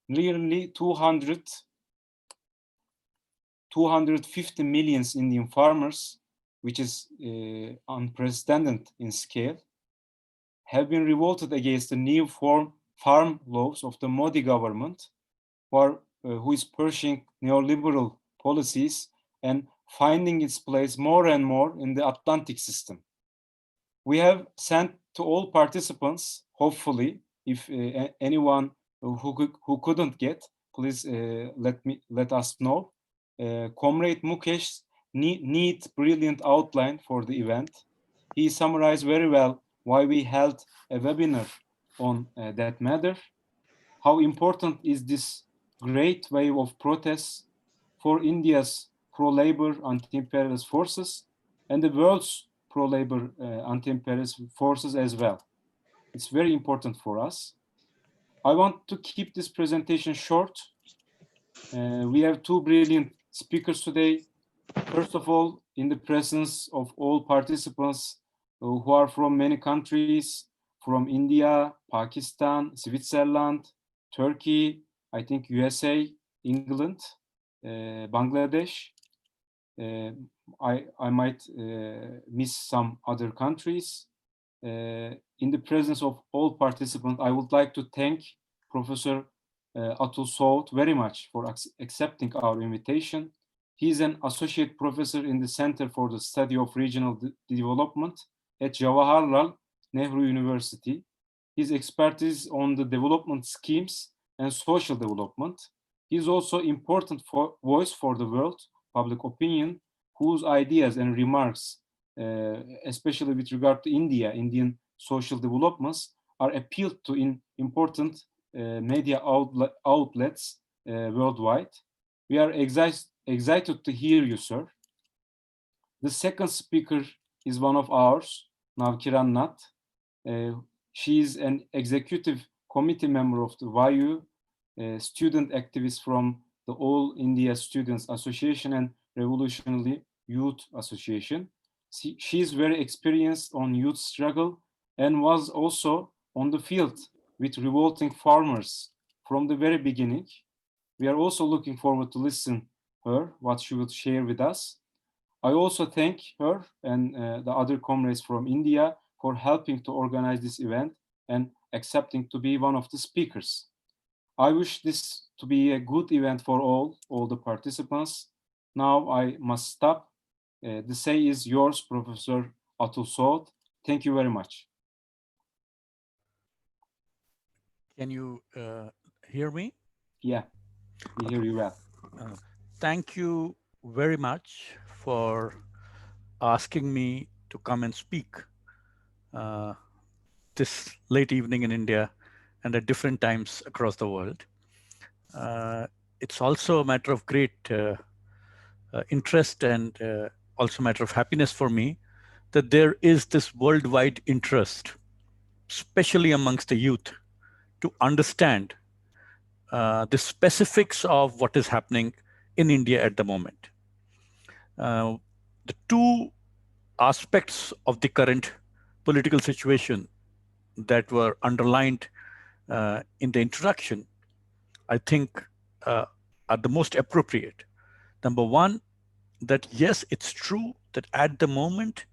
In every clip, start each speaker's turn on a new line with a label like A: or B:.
A: nearly 250 million Indian farmers, which is unprecedented in scale, have been revolted against the new farm laws of the Modi government, who is pushing neoliberal policies and finding its place more and more in the Atlantic system. We have sent to all participants, hopefully, if anyone who couldn't get, please let us know. Comrade Mukesh's neat, brilliant outline for the event. He summarized very well why we held a webinar on that matter. How important is this great wave of protests for India's pro-labor anti-imperialist forces and the world's pro-labor anti-imperialist forces as well. It's very important for us. I want to keep this presentation short. We have two brilliant speakers today. First of all, in the presence of all participants who are from many countries, from India, Pakistan, Switzerland, Turkey, I think USA, England, Bangladesh. I might miss some other countries. In the presence of all participants, I would like to thank Professor Atul Sood very much for accepting our invitation. He is an associate professor in the Center for the Study of Regional Development at Jawaharlal Nehru University. His expertise on the development schemes and social development. He is also important voice for the world public opinion, whose ideas and remarks, especially with regard to Indian social developments, are appealed to in important media outlets worldwide. We are excited to hear you, sir. The second speaker is one of ours, Navkiran Natt. She is an executive committee member of the WAYU, student activist from the All India Students Association and Revolutionary Youth Association. She is very experienced on youth struggle and was also on the field with revolting farmers from the very beginning. We are also looking forward to listen her, what she would share with us. I also thank her and the other comrades from India for helping to organize this event and accepting to be one of the speakers. I wish this to be a good event for all the participants. Now I must stop. The say is yours, Professor Atul Sood. Thank you very much.
B: Can you hear me?
A: Yeah, we hear you well.
B: Thank you very much for asking me to come and speak this late evening in India and at different times across the world. It's also a matter of great interest and also a matter of happiness for me that there is this worldwide interest, especially amongst the youth, to understand the specifics of what is happening in India at the moment. The two aspects of the current political situation that were underlined in the introduction, I think are the most appropriate. Number one, that yes, it's true that at the moment,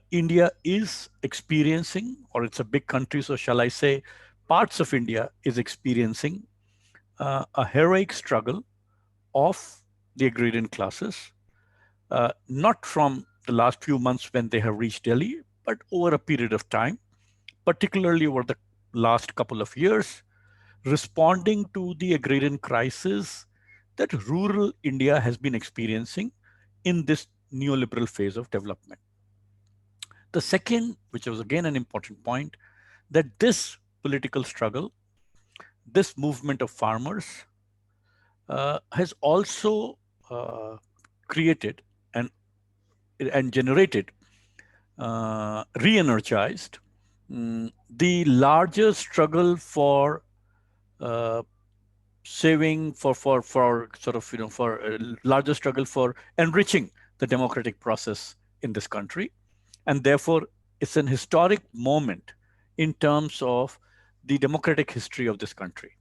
B: India is experiencing, or it's a big country, so shall I say, parts of India is experiencing a heroic struggle of the agrarian classes, not from the last few months when they have reached Delhi, but over a period of time, particularly over the last couple of years, responding to the agrarian crisis that rural India has been experiencing in this neoliberal phase of development. The second, which was again an important point, that this political struggle, this movement of farmers has also created and generated, re-energized the larger struggle for saving, for sort of, for a larger struggle for enriching the democratic process in this country. And therefore, it's an historic moment in terms of the democratic history of this country.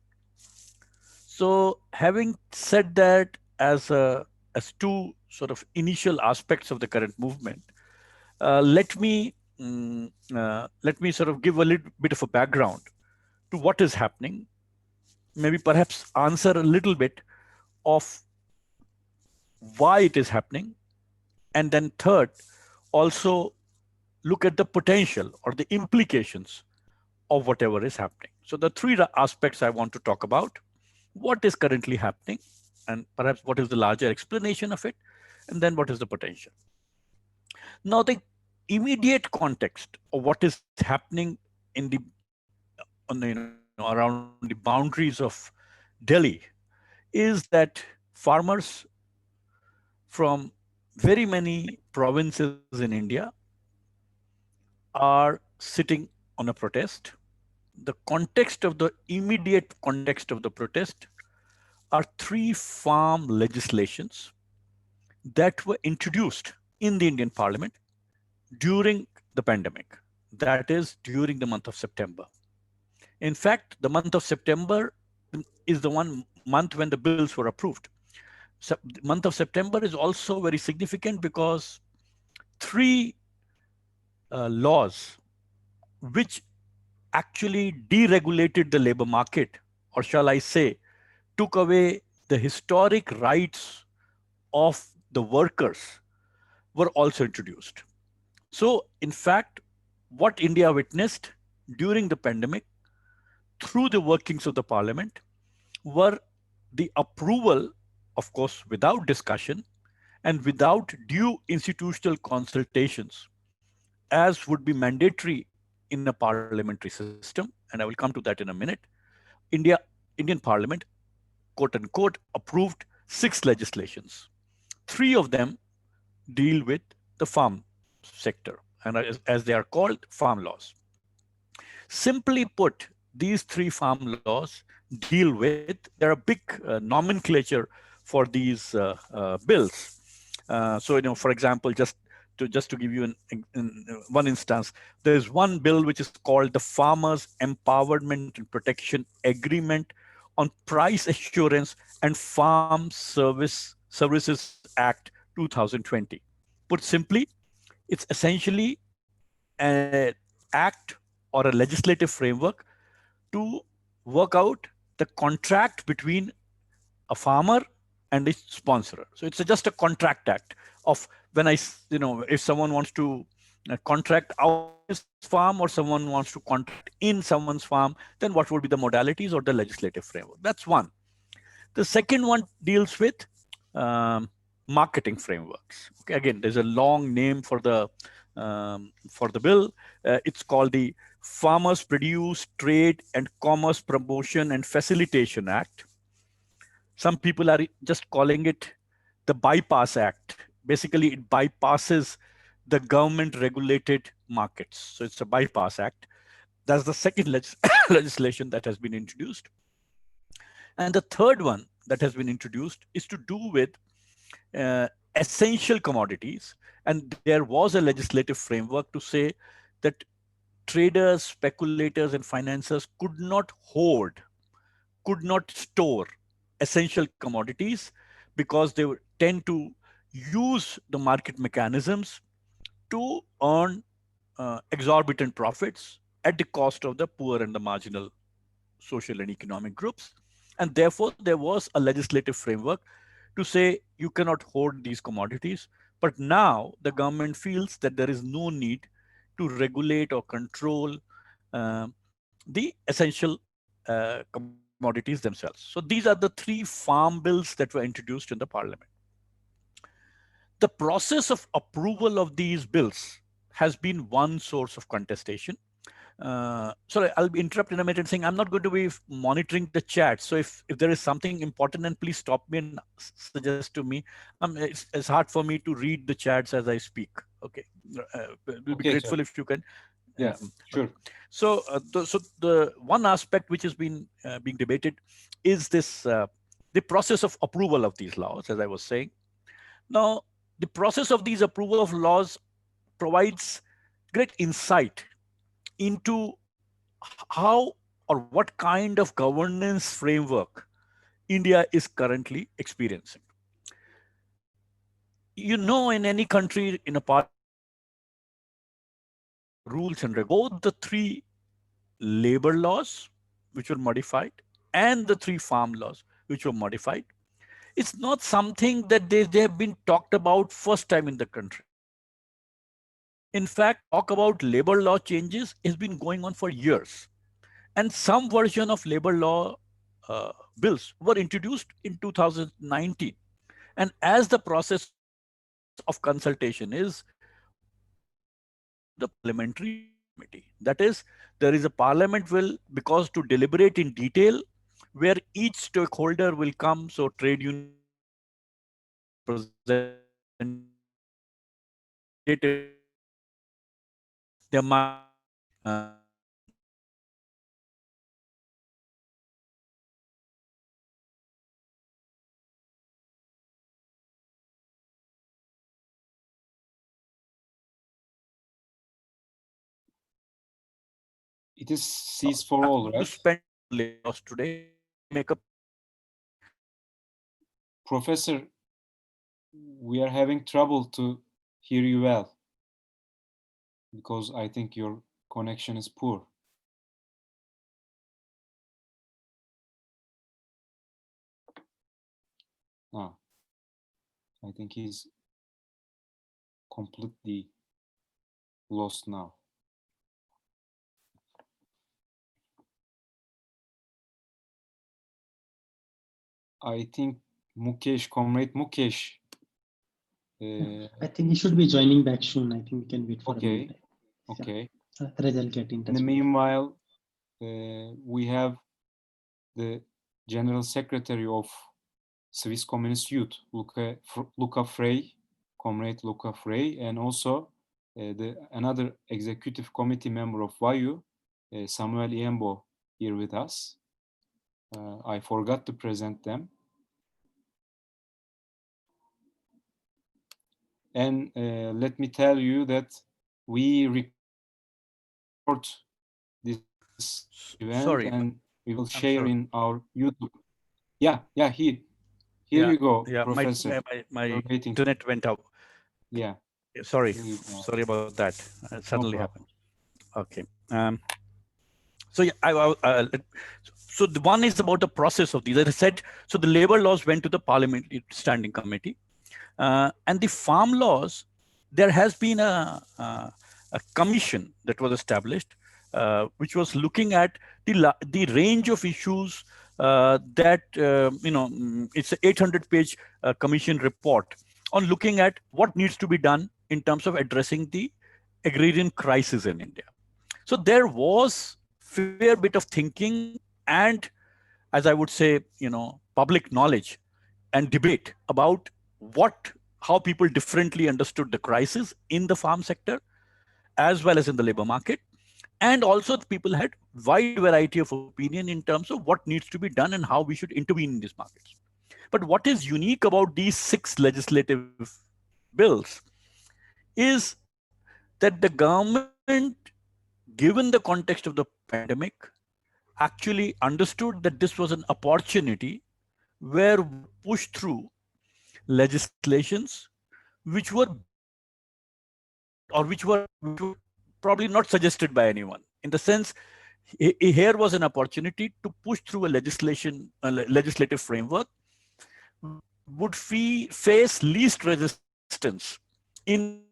B: So having said that as two sort of initial aspects of the current movement, let me sort of give a little bit of a background to what is happening, maybe perhaps answer a little bit of why it is happening, and then third, also look at the potential or the implications of whatever is happening. So the three aspects I want to talk about: what is currently happening, and perhaps what is the larger explanation of it, and then what is the potential. Now, the immediate context of what is happening in the around the boundaries of Delhi is that farmers from very many provinces in India are sitting on a protest. The context of the immediate context of the protest are three farm legislations that were introduced in the Indian Parliament during the pandemic. That is during the month of September. In fact, the month of September is the one month when the bills were approved. So the month of September is also very significant because three laws which actually deregulated the labor market, or shall I say, took away the historic rights of the workers, were also introduced. So, in fact, what India witnessed during the pandemic through the workings of the parliament were the approval, of course, without discussion and without due institutional consultations, as would be mandatory in a parliamentary system. And I will come to that in a minute. India, Indian Parliament, quote unquote, approved 6 legislations. 3 of them deal with the farm sector, and as they are called, farm laws. Simply put, these 3 farm laws deal with, there are big nomenclature for these bills. For example, just to give you one instance, there is one bill which is called the Farmers Empowerment and Protection Agreement on Price Assurance and Farm Services Act 2020. Put simply, it's essentially an act or a legislative framework to work out the contract between a farmer and its sponsor. So it's just a contract act of, when if someone wants to contract out of his farm or someone wants to contract in someone's farm, then what would be the modalities or the legislative framework? That's one. The second one deals with um, marketing frameworks. Okay, again, there's a long name for the bill. It's called the Farmers Produce Trade and Commerce Promotion and Facilitation Act. Some people are just calling it the Bypass Act. Basically, it bypasses the government regulated markets. So it's a bypass act. That's the second legislation that has been introduced. And the third one that has been introduced is to do with essential commodities. And there was a legislative framework to say that traders, speculators, and financiers could not hoard, could not store essential commodities because they would tend to use the market mechanisms to earn exorbitant profits at the cost of the poor and the marginal social and economic groups. And therefore, there was a legislative framework to say you cannot hoard these commodities. But now the government feels that there is no need to regulate or control the essential commodities themselves. So these are the 3 farm bills that were introduced in the parliament. The process of approval of these bills has been one source of contestation. Sorry, I'll be interrupt in a minute saying I'm not going to be monitoring the chat. So if there is something important, then please stop me and suggest to me. It's hard for me to read the chats as I speak. Okay, we'll be grateful if you can.
A: Yeah, sure.
B: So, the one aspect which has been being debated is this the process of approval of these laws, as I was saying. Now, the process of these approval of laws provides great insight into how or what kind of governance framework India is currently experiencing. You know, in any country, in a parliamentary rules and both the three labor laws, which were modified, and the three farm laws, which were modified, it's not something that they have been talked about first time in the country. In fact, talk about labor law changes has been going on for years. And some version of labor law bills were introduced in 2019. And as the process of consultation is, one will go to the parliamentary committee. That is, there is a parliament will, because to deliberate in detail, where each stakeholder will come. So trade unions will come, representatives of farmers will come, there might be
A: It is ceased for all,
B: to
A: right?
B: spend labor laws today to make a
A: Professor, we are having trouble to hear you well because I think your connection is poor. Ah, I think he's completely lost now. I think Mukesh, Comrade Mukesh.
C: I think he should be joining back soon. I think we can wait for a
A: Okay,
C: minute.
A: okay.
C: Otherwise, I'll get in
A: In
C: touch
A: the
C: with him.
A: meanwhile, we have the General Secretary of Swiss Communist Youth, Luca Frey, Comrade Luca Frey, and also another executive committee member of WAYU, Samuel Iembo, here with us. I forgot to present them. And let me tell you that we record this event
B: sorry.
A: and we will
B: I'm
A: share
B: sorry.
A: in our YouTube. Yeah, here
B: Yeah,
A: you go,
B: yeah.
A: Professor. We're
B: My
A: waiting.
B: internet went out.
A: Yeah,
B: Sorry,
A: here you go.
B: sorry about that. It
A: No
B: suddenly
A: problem.
B: happened. Okay. So yeah, so the one is about the process of these. As I said, so the labor laws went to the parliamentary standing committee, and the farm laws. There has been a commission that was established, which was looking at the range of issues that it's an 800-page commission report on looking at what needs to be done in terms of addressing the agrarian crisis in India. So there was fair bit of thinking and, as I would say, public knowledge and debate about how people differently understood the crisis in the farm sector as well as in the labor market. And also people had wide variety of opinion in terms of what needs to be done and how we should intervene in these markets. But what is unique about these 6 legislative bills is that the government, given the context of the pandemic, actually understood that this was an opportunity where we push through legislations which were beyond or which were probably not suggested by anyone. In the sense, here was an opportunity to push through a legislative framework would face least resistance in the market.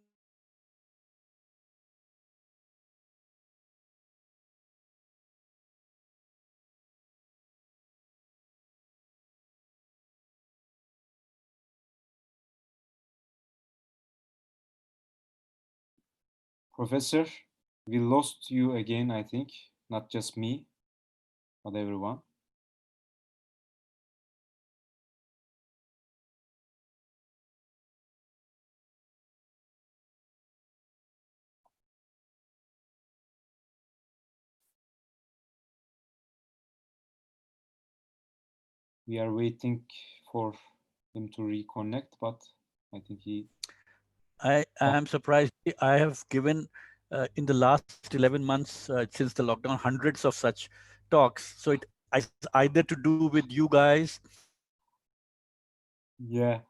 A: Professor, we lost you again, I think. Not just me, but everyone. We are waiting for him to reconnect, but I think he.
B: I am surprised. I have given in the last 11 months since the lockdown hundreds of such talks. So it is either to do with you guys
A: Yeah,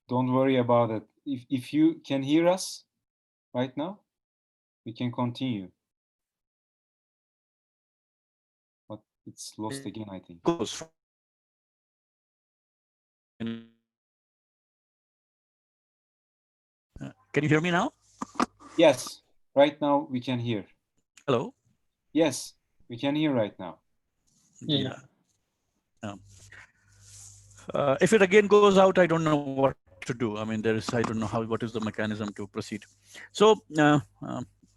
A: don't worry about it. If you can hear us right now, we can continue. But it's lost again, I think.
B: Goes. Can you hear me now?
A: Yes, right now we can hear.
B: Hello?
A: Yes, we can hear right now.
C: Yeah.
B: If it again goes out, I don't know what to do. I mean, I don't know what is the mechanism to proceed. So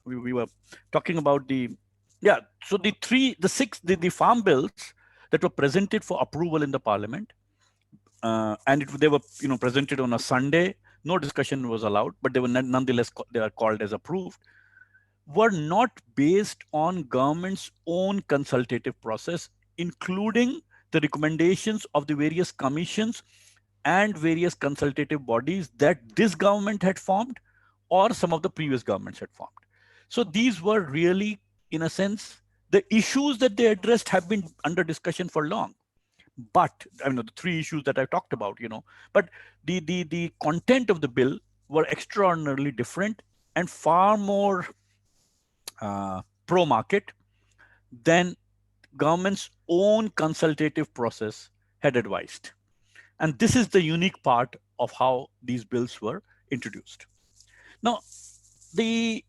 B: we were talking about so the farm bills that were presented for approval in the parliament, and they were presented on a Sunday. No discussion was allowed, but they were nonetheless they are called as approved. Were not based on government's own consultative process, including the recommendations of the various commissions and various consultative bodies that this government had formed or some of the previous governments had formed. So these were really, in a sense, the issues that they addressed have been under discussion for long. But I mean, the three issues that I talked about, but the content of the bill were extraordinarily different and far more pro-market than government's own consultative process had advised. And this is the unique part of how these bills were introduced. Now, the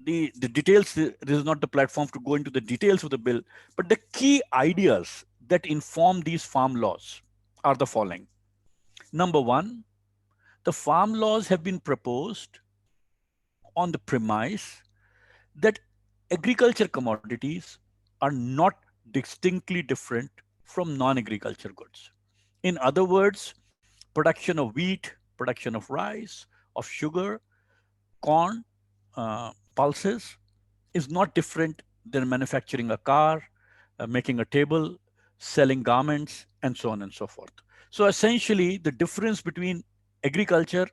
B: details, this is not the platform to go into the details of the bill, but the key ideas that inform these farm laws are the following. Number one, the farm laws have been proposed on the premise that agriculture commodities are not distinctly different from non-agriculture goods. In other words, production of wheat, production of rice, of sugar, corn, pulses is not different than manufacturing a car, making a table, selling garments, and so on and so forth. So essentially, the difference between agriculture,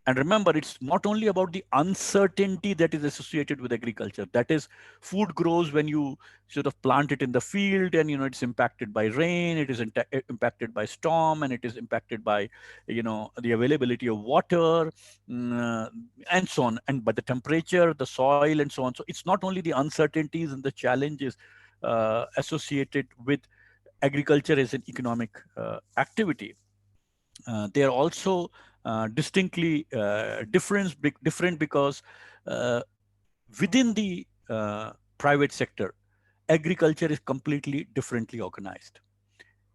B: and remember, it's not only about the uncertainty that is associated with agriculture. That is, food grows when you sort of plant it in the field, and it's impacted by rain, it is impacted by storm, and it is impacted by the availability of water, and so on, and by the temperature, the soil, and so on. So it's not only the uncertainties and the challenges associated with agriculture as an economic activity. They are also distinctly different because within the private sector, agriculture is completely differently organized.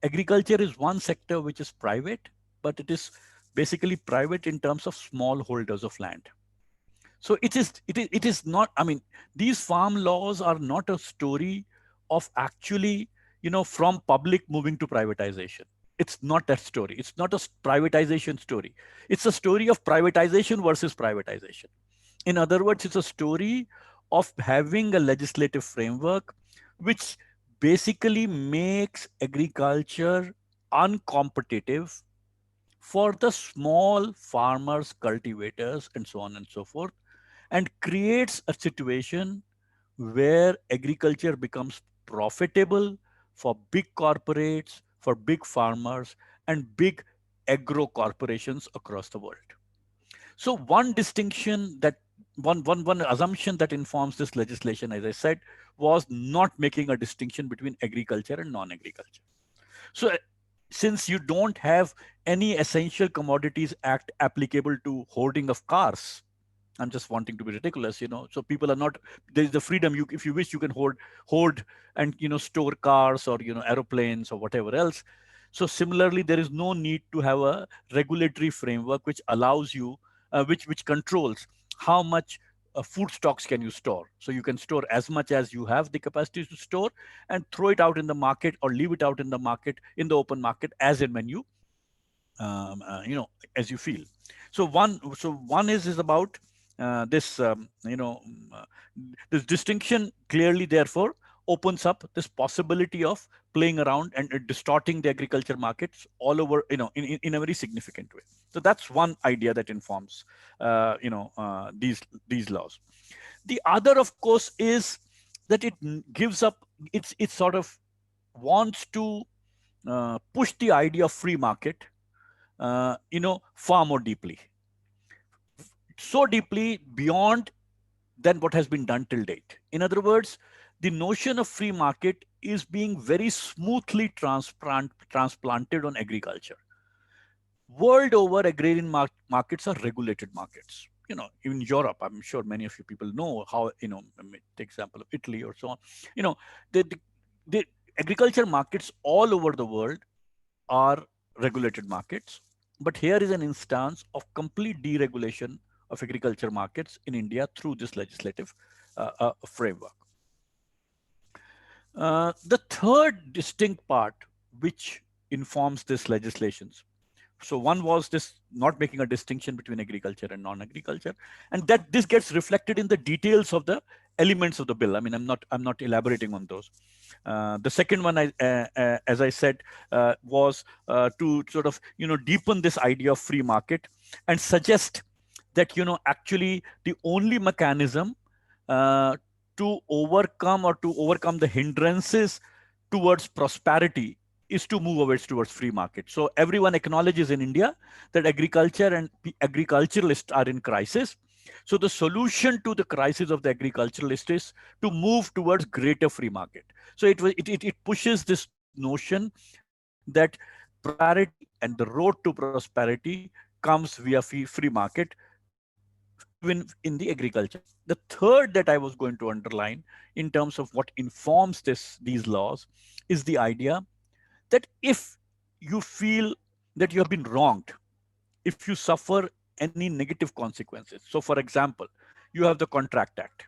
B: Agriculture is one sector which is private, but it is basically private in terms of small holders of land. So it is not, I mean, these farm laws are not a story of actually, from public moving to privatization. It's not that story. It's not a privatization story. It's a story of privatization versus privatization. In other words, it's a story of having a legislative framework which basically makes agriculture uncompetitive for the small farmers, cultivators, and so on and so forth, and creates a situation where agriculture becomes profitable for big corporates, for big farmers, and big agro corporations across the world. So one distinction that one assumption that informs this legislation, as I said, was not making a distinction between agriculture and non-agriculture. So since you don't have any Essential Commodities Act applicable to hoarding of cars, I'm just wanting to be ridiculous, So people are not, there's the freedom. If you wish, you can hoard and, store cars or, aeroplanes or whatever else. So similarly, there is no need to have a regulatory framework which allows you, which controls how much food stocks can you store. So you can store as much as you have the capacity to store and throw it out in the market or leave it out in the market, in the open market, as and when you, as you feel. So one is about this, this distinction clearly, therefore, opens up this possibility of playing around and distorting the agriculture markets all over, in a very significant way. So that's one idea that informs, these laws. The other, of course, is that it gives up, it sort of wants to pushed the idea of free market, far more deeply, so deeply beyond than what has been done till date. In other words, the notion of free market is being very smoothly transplanted on agriculture. World over, agrarian markets are regulated markets. In Europe, I'm sure many of you people know how, take example of Italy or so on. The agriculture markets all over the world are regulated markets. But here is an instance of complete deregulation of agriculture markets in India through this legislative framework. The third distinct part which informs this legislations. So one was this not making a distinction between agriculture and non-agriculture, and that this gets reflected in the details of the elements of the bill. I mean, I'm not elaborating on those. The second one, as I said, was to sort of deepen this idea of free market and suggest that actually the only mechanism uh, to overcome the hindrances towards prosperity is to move away towards free market. So everyone acknowledges in India that agriculture and agriculturalists are in crisis. So the solution to the crisis of the agriculturalist is to move towards greater free market. So it pushes this notion that prosperity and the road to prosperity comes via free market, even in the agriculture. The third that I was going to underline in terms of what informs these laws is the idea that if you feel that you have been wronged, if you suffer any negative consequences. So, for example, you have the Contract Act,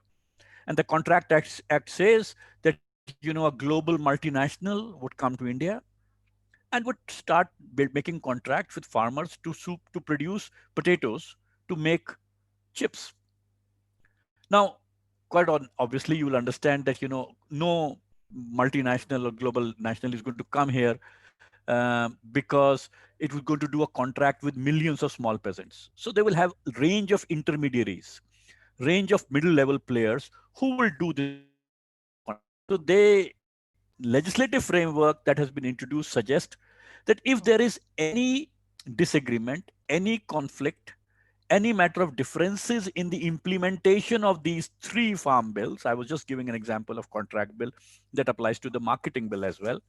B: and the Act says that a global multinational would come to India and would start making contracts with farmers to produce potatoes to make chips. Now, obviously, you will understand that no multinational or global national is going to come here because it was going to do a contract with millions of small peasants. So they will have range of intermediaries, range of middle level players who will do this contract. So the legislative framework that has been introduced suggests that if there is any disagreement, any conflict, any matter of differences in the implementation of these three farm bills, I was just giving an example of contract bill that applies to the marketing bill as well,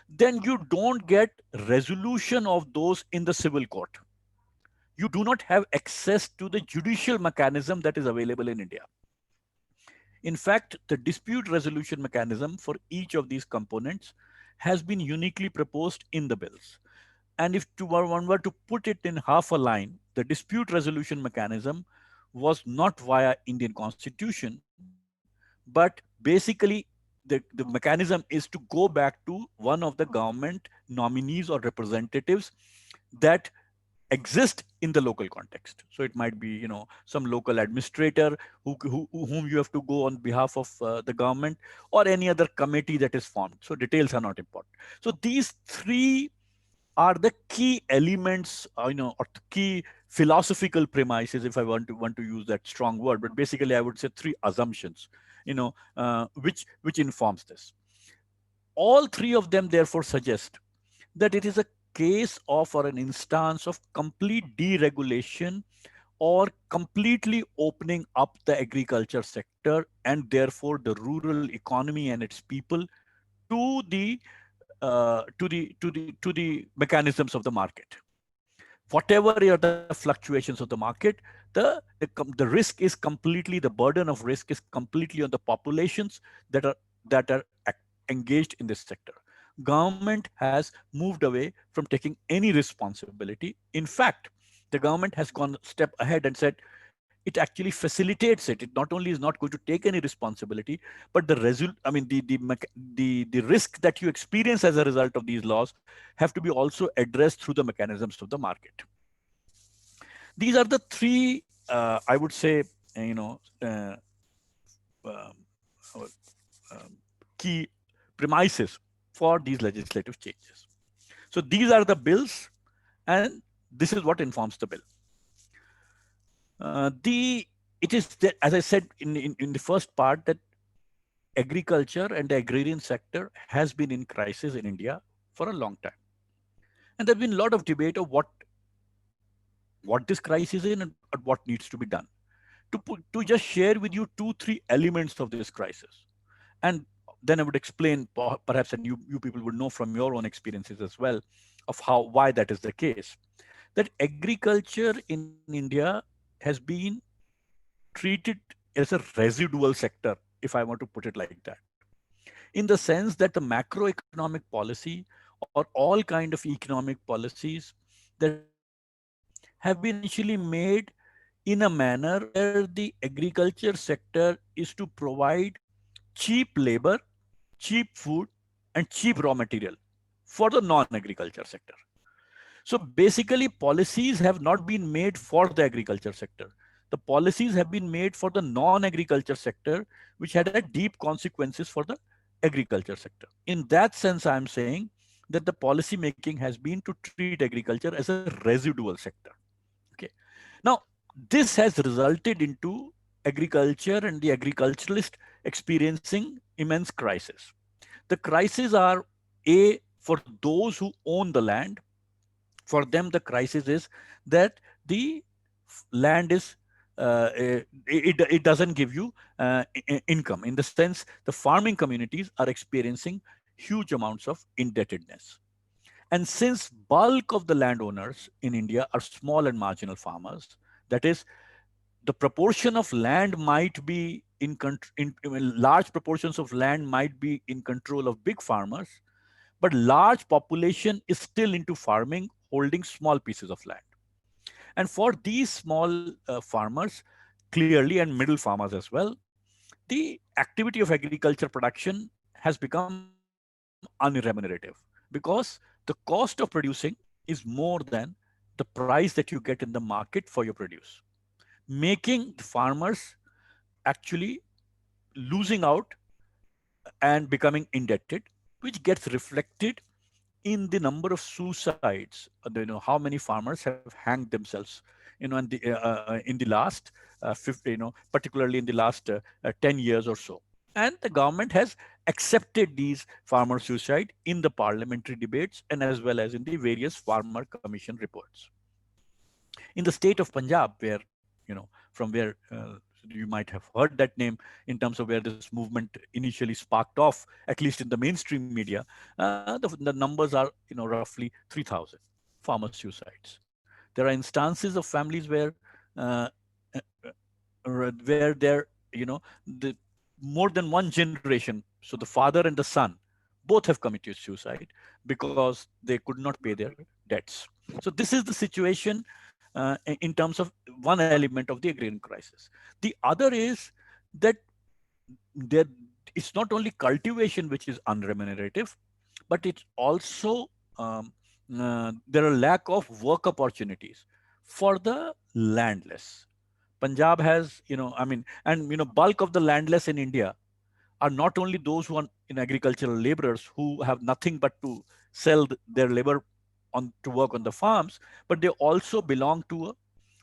B: then you don't get resolution of those in the civil court. You do not have access to the judicial mechanism that is available in India. In fact, the dispute resolution mechanism for each of these components has been uniquely proposed in the bills. And if one were to put it in half a line, the dispute resolution mechanism was not via Indian constitution, but basically the mechanism is to go back to one of the government nominees or representatives that exist in the local context. So it might be, some local administrator whom you have to go on behalf of the government, or any other committee that is formed. So details are not important. So these three are the key elements, or the key philosophical premises, if I want to use that strong word, but basically I would say three assumptions, which informs this. All three of them therefore suggest that it is a case of or an instance of complete deregulation or completely opening up the agriculture sector and therefore the rural economy and its people to the mechanisms of the market. Whatever are the fluctuations of the market, the risk is completely, the burden of risk is completely on the populations that are engaged in this sector. Government has moved away from taking any responsibility. In fact, the government has gone a step ahead and said it actually facilitates it. It not only is not going to take any responsibility, but the risk that you experience as a result of these laws have to be also addressed through the mechanisms of the market. These are the three, I would say, um, key premises for these legislative changes. So these are the bills, and this is what informs the bill. It is that, as I said in the first part, that agriculture and the agrarian sector has been in crisis in India for a long time. And there's been a lot of debate of what this crisis is and what needs to be done. To just share with you two, three elements of this crisis. And then I would explain, perhaps, and you people would know from your own experiences as well, of why that is the case. That agriculture in India has been treated as a residual sector, if I want to put it like that, in the sense that the macroeconomic policy or all kind of economic policies that have been made have been essentially made in a manner where the agriculture sector is to provide cheap labor, cheap food, and cheap raw material for the non-agriculture sector. So basically, policies have not been made for the agriculture sector. The policies have been made for the non-agriculture sector, which had a deep consequences for the agriculture sector. In that sense, I'm saying that the policy making has been to treat agriculture as a residual sector. Okay. Now, this has resulted into agriculture and the agriculturalist experiencing immense crisis. The crises are for those who own the land. For them, the crisis is that the land is it doesn't give you income, in the sense the farming communities are experiencing huge amounts of indebtedness. And since bulk of the landowners in India are small and marginal farmers, that is, the proportion of land might be large proportions of land might be in control of big farmers, but large population is still into farming, holding small pieces of land. And for these small farmers, clearly, and middle farmers as well, the activity of agriculture production has become unremunerative, because the cost of producing is more than the price that you get in the market for your produce, making the farmers actually losing out and becoming indebted, which gets reflected in the number of suicides. How many farmers have hanged themselves, in the last 50, particularly in the last 10 years or so. And the government has accepted these farmer suicide in the parliamentary debates and as well as in the various farmer commission reports. In the state of Punjab, where, from where you might have heard that name, in terms of where this movement initially sparked off, at least in the mainstream media, the numbers are, roughly 3,000 farmer suicides. There are instances of families uh, where there, the more than one generation, so the father and the son, both have committed suicide because they could not pay their debts. So this is the situation in terms of one element of the agrarian crisis. The other is that there, it's not only cultivation which is unremunerative, but it's also there are lack of work opportunities for the landless. Punjab has, and bulk of the landless in India are not only those who are in agricultural laborers who have nothing but to sell their labor on to work on the farms, but they also belong to a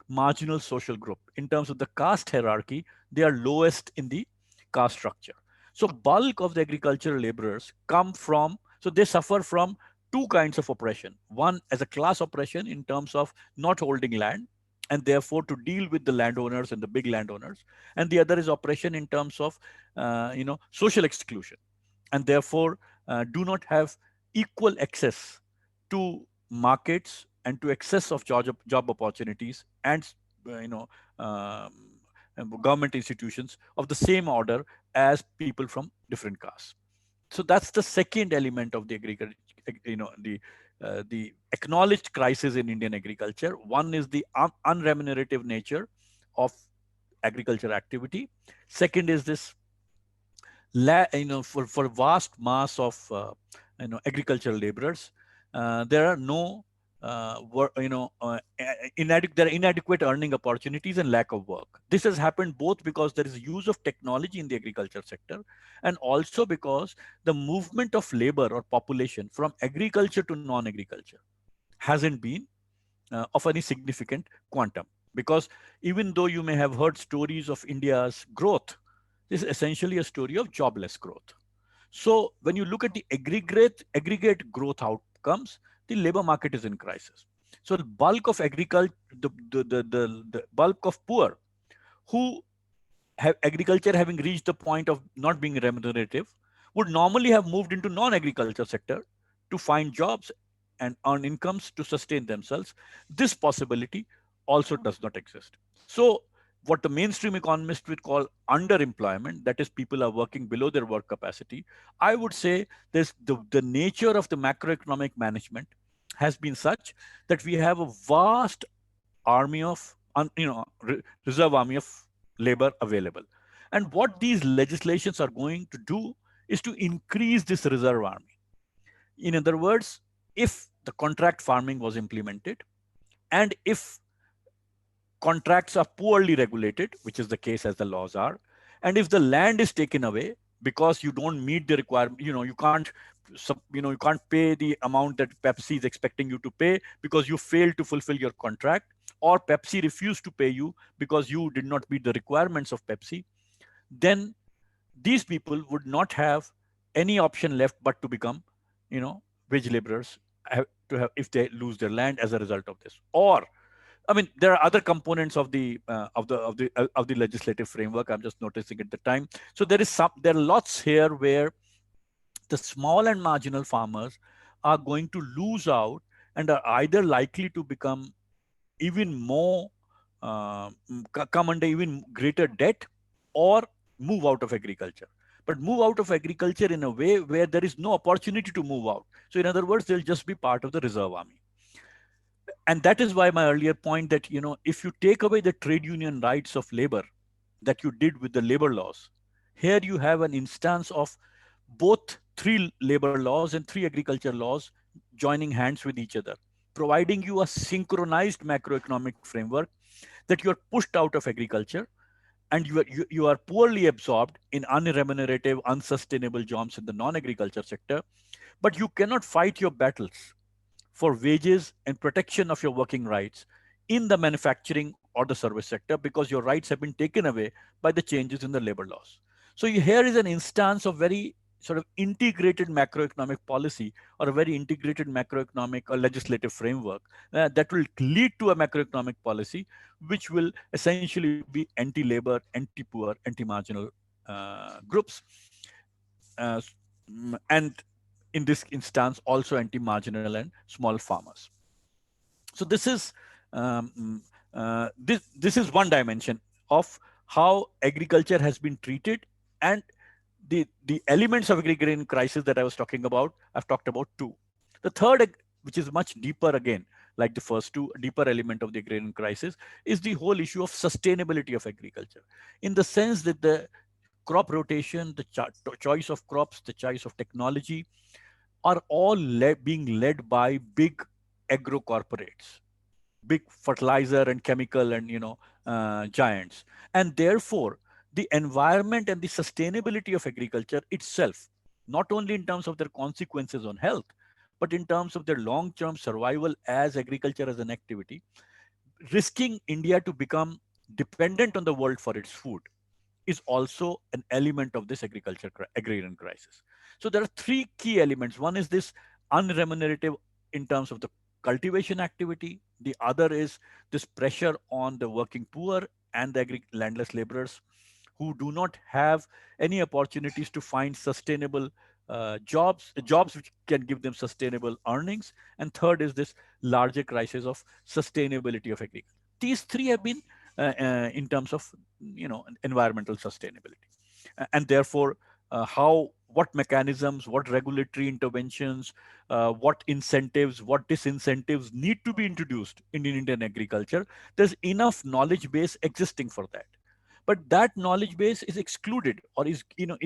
B: marginal social group. In terms of the caste hierarchy, they are lowest in the caste structure. So bulk of the agricultural laborers come from, so they suffer from two kinds of oppression. One as a class oppression in terms of not holding land, and therefore to deal with the landowners and the big landowners. And the other is oppression in terms of, social exclusion, and therefore do not have equal access to markets and to access of job opportunities and um, government institutions of the same order as people from different castes. So that's the second element of the agriculture, the acknowledged crisis in Indian agriculture. One is the unremunerative nature of agriculture activity. Second is this for vast mass of agricultural laborers, there are no there are inadequate earning opportunities and lack of work. This has happened both because there is use of technology in the agriculture sector, and also because the movement of labor or population from agriculture to non-agriculture hasn't been of any significant quantum. Because even though you may have heard stories of India's growth, this is essentially a story of jobless growth. So when you look at the aggregate growth outcomes, the labor market is in crisis. So the bulk of agriculture, the bulk of poor who have agriculture having reached the point of not being remunerative would normally have moved into non-agriculture sector to find jobs and earn incomes to sustain themselves. This possibility also does not exist. So what the mainstream economists would call underemployment, that is people are working below their work capacity, I would say the nature of the macroeconomic management has been such that we have a vast army of reserve army of labor available. And what these legislations are going to do is to increase this reserve army. In other words, if the contract farming was implemented, and if contracts are poorly regulated, which is the case as the laws are, and if the land is taken away because you don't meet the requirement, you can't pay the amount that Pepsi is expecting you to pay because you failed to fulfill your contract, or Pepsi refused to pay you because you did not meet the requirements of Pepsi, then these people would not have any option left but to become, wage laborers, if they lose their land as a result of this. Or I mean, there are other components of the legislative framework. I'm just noticing at the time. So there are lots here where the small and marginal farmers are going to lose out and are either likely to become even more come under even greater debt, or move out of agriculture. But move out of agriculture in a way where there is no opportunity to move out. So in other words, they'll just be part of the reserve army. And that is why my earlier point that, if you take away the trade union rights of labor that you did with the labor laws, here you have an instance of both three labor laws and three agriculture laws joining hands with each other, providing you a synchronized macroeconomic framework that you are pushed out of agriculture, and you are poorly absorbed in unremunerative, unsustainable jobs in the non-agriculture sector, but you cannot fight your battles for wages and protection of your working rights in the manufacturing or the service sector because your rights have been taken away by the changes in the labor laws. So here is an instance of very sort of integrated macroeconomic policy, or a very integrated macroeconomic or legislative framework that will lead to a macroeconomic policy which will essentially be anti-labor, anti-poor, anti-marginal groups, uh, and in this instance also anti-marginal and small farmers. So this is this is one dimension of how agriculture has been treated, and the elements of agrarian crisis that I was talking about, I've talked about two. The third, which is much deeper again, like the first two, deeper element of the agrarian crisis, is the whole issue of sustainability of agriculture, in the sense that the crop rotation, the choice of crops, the choice of technology are all being led by big agro corporates, big fertilizer and chemical and giants. And therefore the environment and the sustainability of agriculture itself, not only in terms of their consequences on health, but in terms of their long-term survival as agriculture as an activity, risking India to become dependent on the world for its food, is also an element of this agrarian crisis. So there are three key elements. One is this unremunerative in terms of the cultivation activity. The other is this pressure on the working poor and the landless laborers who do not have any opportunities to find sustainable jobs which can give them sustainable earnings. And third is this larger crisis of sustainability of agriculture. These three have been in terms of environmental sustainability, and therefore what mechanisms, what regulatory interventions, what incentives, what disincentives need to be introduced in Indian agriculture. There's enough knowledge base existing for that, but that knowledge base is excluded, or is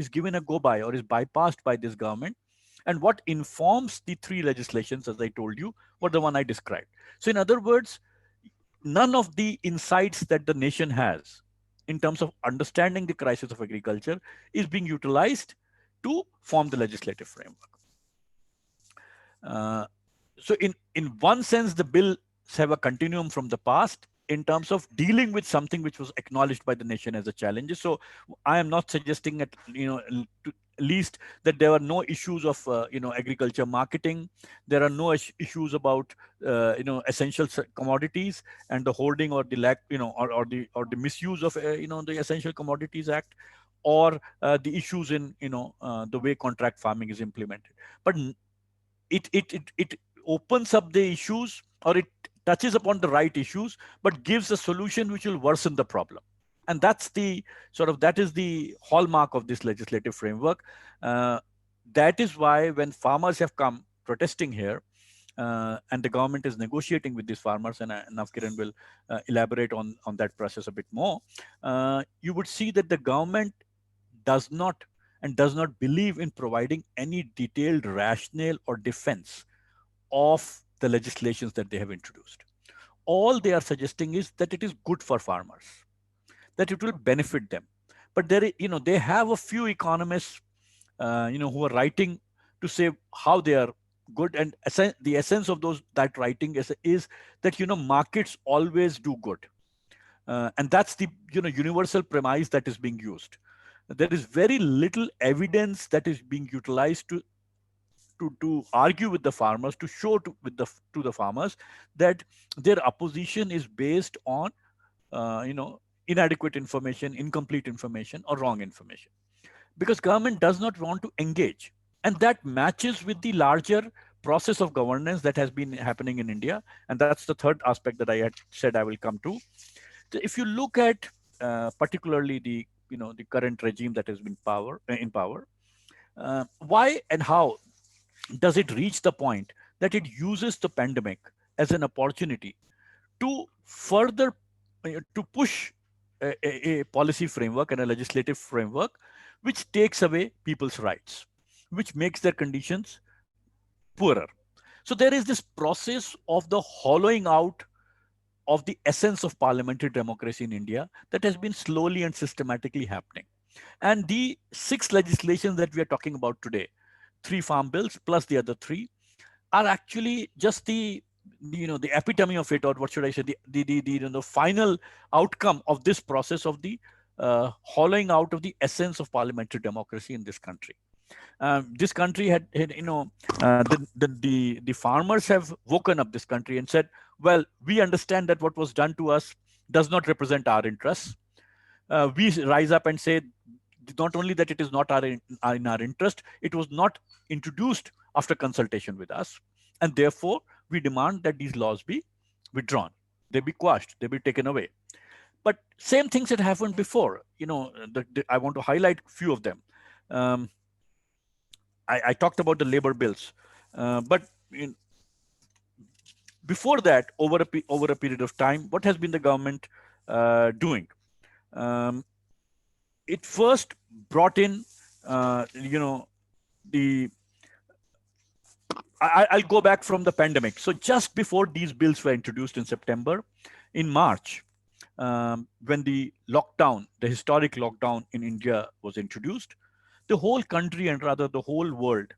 B: given a go by, or is bypassed by this government. And what informs the three legislations, as I told you, were the one I described. So in other words, none of the insights that the nation has in terms of understanding the crisis of agriculture is being utilized to form the legislative framework. So in one sense, the bills have a continuum from the past, in terms of dealing with something which was acknowledged by the nation as a challenge. So I am not suggesting at to least that there are no issues of agriculture marketing. There are no issues about essential commodities and the holding or the lack or the misuse of the Essential Commodities Act, or the issues in the way contract farming is implemented. But it opens up the issues, or it touches upon the right issues, but gives a solution which will worsen the problem. And that's the that is the hallmark of this legislative framework. That is why when farmers have come protesting here, and the government is negotiating with these farmers, and Navkiran will elaborate on that process a bit more, you would see that the government does not believe in providing any detailed rationale or defense of the legislations that they have introduced. All they are suggesting is that it is good for farmers, that it will benefit them. But they have a few economists, who are writing to say how they are good, and the essence of that writing is that markets always do good, and that's the universal premise that is being used. There is very little evidence that is being utilized to argue with the farmers, to show to the farmers that their opposition is based on inadequate information, incomplete information, or wrong information, because government does not want to engage. And that matches with the larger process of governance that has been happening in India. And that's the third aspect that I had said I will come to. So if you look at particularly the current regime that has been in power, why and how does it reach the point that it uses the pandemic as an opportunity to further to push a policy framework and a legislative framework which takes away people's rights, which makes their conditions poorer? So there is this process of the hollowing out of the essence of parliamentary democracy in India that has been slowly and systematically happening. And the 6 legislations that we are talking about today, 3 farm bills plus the other 3, are actually just the epitome of it, or what should I say, the final outcome of this process of the hollowing out of the essence of parliamentary democracy in this country. This country had the farmers have woken up this country and said, well, we understand that what was done to us does not represent our interests. We rise up and say, not only that it is not in our interest, it was not introduced after consultation with us. And therefore, we demand that these laws be withdrawn, they be quashed, they be taken away. But same things had happened before. I want to highlight a few of them. I talked about the labor bills, but before that, over a period of time, what has been the government doing? It first brought in, the I'll go back from the pandemic. So just before these bills were introduced in September, in March, when the historic lockdown in India was introduced, the whole country, and rather the whole world,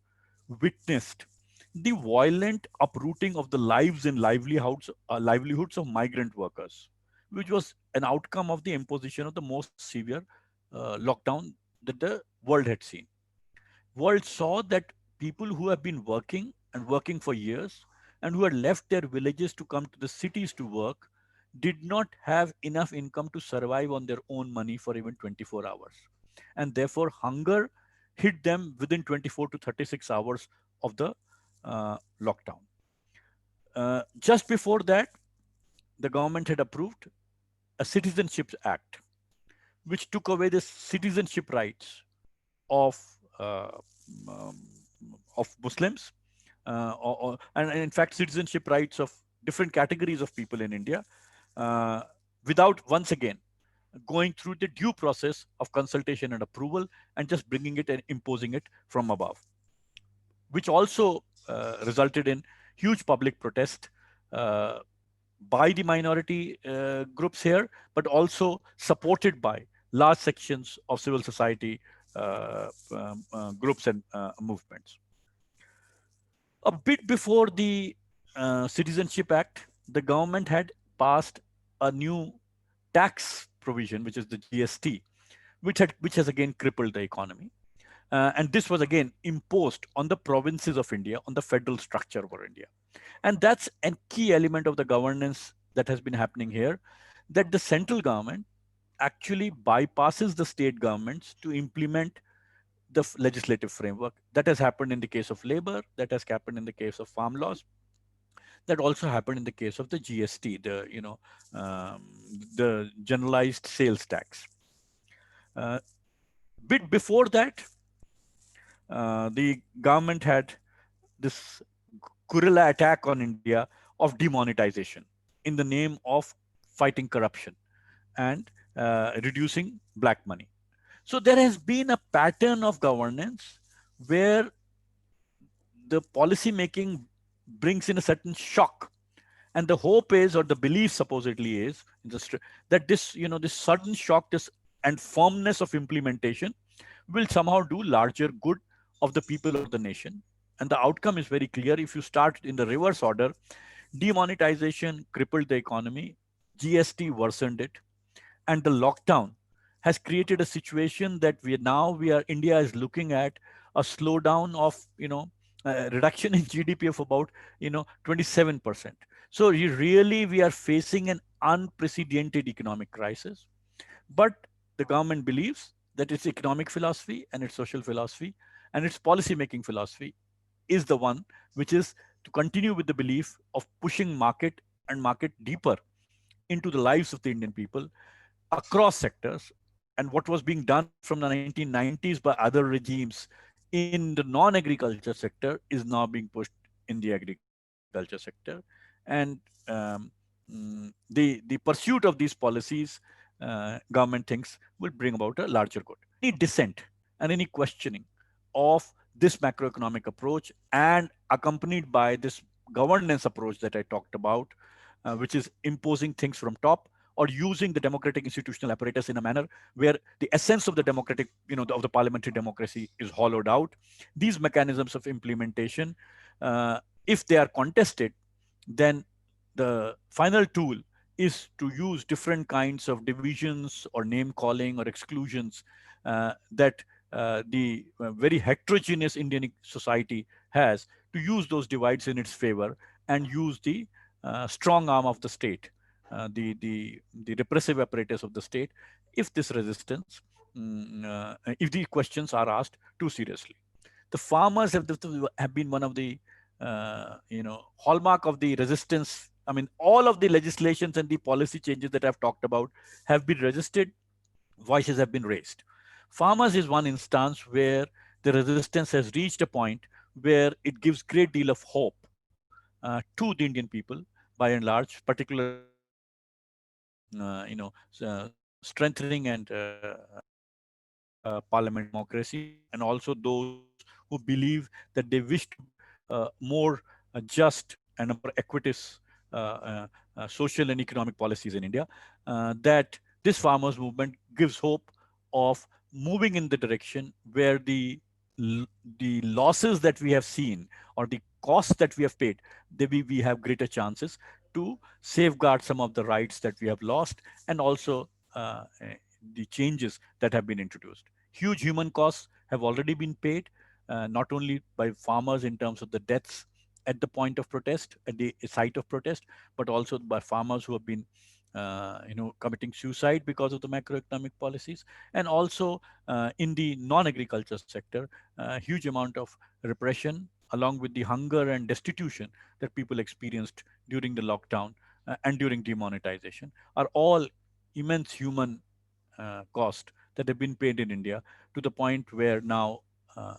B: witnessed the violent uprooting of the lives and livelihoods of migrant workers, which was an outcome of the imposition of the most severe lockdown that the world had seen. World saw that people who have been working for years, and who had left their villages to come to the cities to work, did not have enough income to survive on their own money for even 24 hours. And therefore, hunger hit them within 24 to 36 hours of the lockdown. Just before that, the government had approved a Citizenship Act, which took away the citizenship rights of uh, um, Muslims, and in fact citizenship rights of different categories of people in India, without once again going through the due process of consultation and approval, and just bringing it and imposing it from above, which also resulted in huge public protest uh, by the minority groups here, but also supported by large sections of civil society groups and movements. A bit before the Citizenship Act, the government had passed a new tax provision, which is the GST, which has again crippled the economy. And this was again imposed on the provinces of India, on the federal structure of India. And that's a key element of the governance that has been happening here, that the central government actually bypasses the state governments to implement the legislative framework. That has happened in the case of labor, that has happened in the case of farm laws, that also happened in the case of the GST, um, the generalized sales tax. Uh, Bit before that, the government had this guerrilla attack on India of demonetization in the name of fighting corruption and reducing black money. So there has been a pattern of governance where the policy making brings in a certain shock, and the hope is, or the belief supposedly is, that this sudden shock, this and firmness of implementation will somehow do larger good of the people or the nation. And the outcome is very clear. If you start in the reverse order, demonetization crippled the economy, GST worsened it, and the lockdown has created a situation that India is looking at a slowdown of reduction in GDP of about 27%. So we are facing an unprecedented economic crisis. But the government believes that its economic philosophy and its social philosophy and its policy making philosophy is the one which is to continue with the belief of pushing market and market deeper into the lives of the Indian people across sectors. And what was being done from the 1990s by other regimes in the non-agriculture sector is now being pushed in the agriculture sector. And the pursuit of these policies, government thinks, will bring about a larger good. Any dissent and any questioning of this macroeconomic approach, and accompanied by this governance approach that I talked about, which is imposing things from top or using the democratic institutional apparatus in a manner where the essence of the democratic, of the parliamentary democracy is hollowed out. These mechanisms of implementation, if they are contested, then the final tool is to use different kinds of divisions or name calling or exclusions that the very heterogeneous Indian society has, to use those divides in its favor and use the strong arm of the state, the repressive apparatus of the state, if this resistance, if these questions are asked too seriously. The farmers have been one of the hallmark of the resistance. I mean, all of the legislations and the policy changes that I've talked about have been resisted. Voices have been raised. Farmers is one instance where the resistance has reached a point where it gives great deal of hope to the Indian people, by and large, particularly strengthening and parliament democracy, and also those who believe that they wish to more just and a more equitous social and economic policies in India, that this farmers movement gives hope of moving in the direction where the losses that we have seen, or the costs that we have paid, we have greater chances to safeguard some of the rights that we have lost, and also the changes that have been introduced. Huge human costs have already been paid, not only by farmers in terms of the deaths at the point of protest, at the site of protest, but also by farmers who have been committing suicide because of the macroeconomic policies. And also in the non-agriculture sector, huge amount of repression, along with the hunger and destitution that people experienced during the lockdown and during demonetization, are all immense human cost that have been paid in India, to the point where now uh,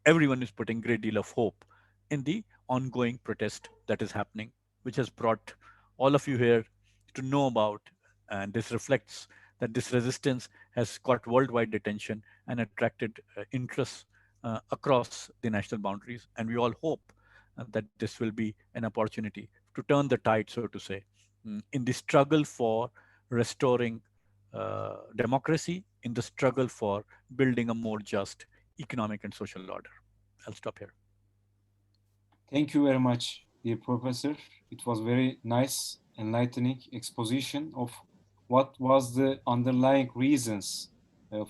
B: everyone is putting great deal of hope in the ongoing protest that is happening, which has brought all of you here to know about. And this reflects that this resistance has got worldwide attention and attracted interest across the national boundaries. And we all hope that this will be an opportunity to turn the tide, so to say, in the struggle for restoring democracy, in the struggle for building a more just economic and social order. I'll stop here.
A: Thank you very much, dear professor. It was very nice enlightening exposition of what was the underlying reasons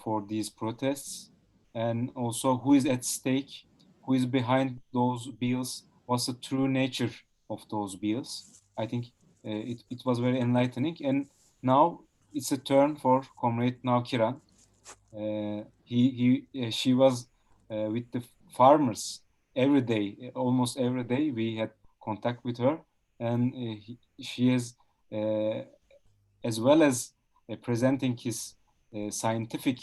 A: for these protests, and also who is at stake, who is behind those bills, what's the true nature of those bills. I think it was very enlightening. And now it's a turn for Comrade Navkiran. She was with the farmers every day, almost every day. We had contact with her, and she has, as well as presenting his scientific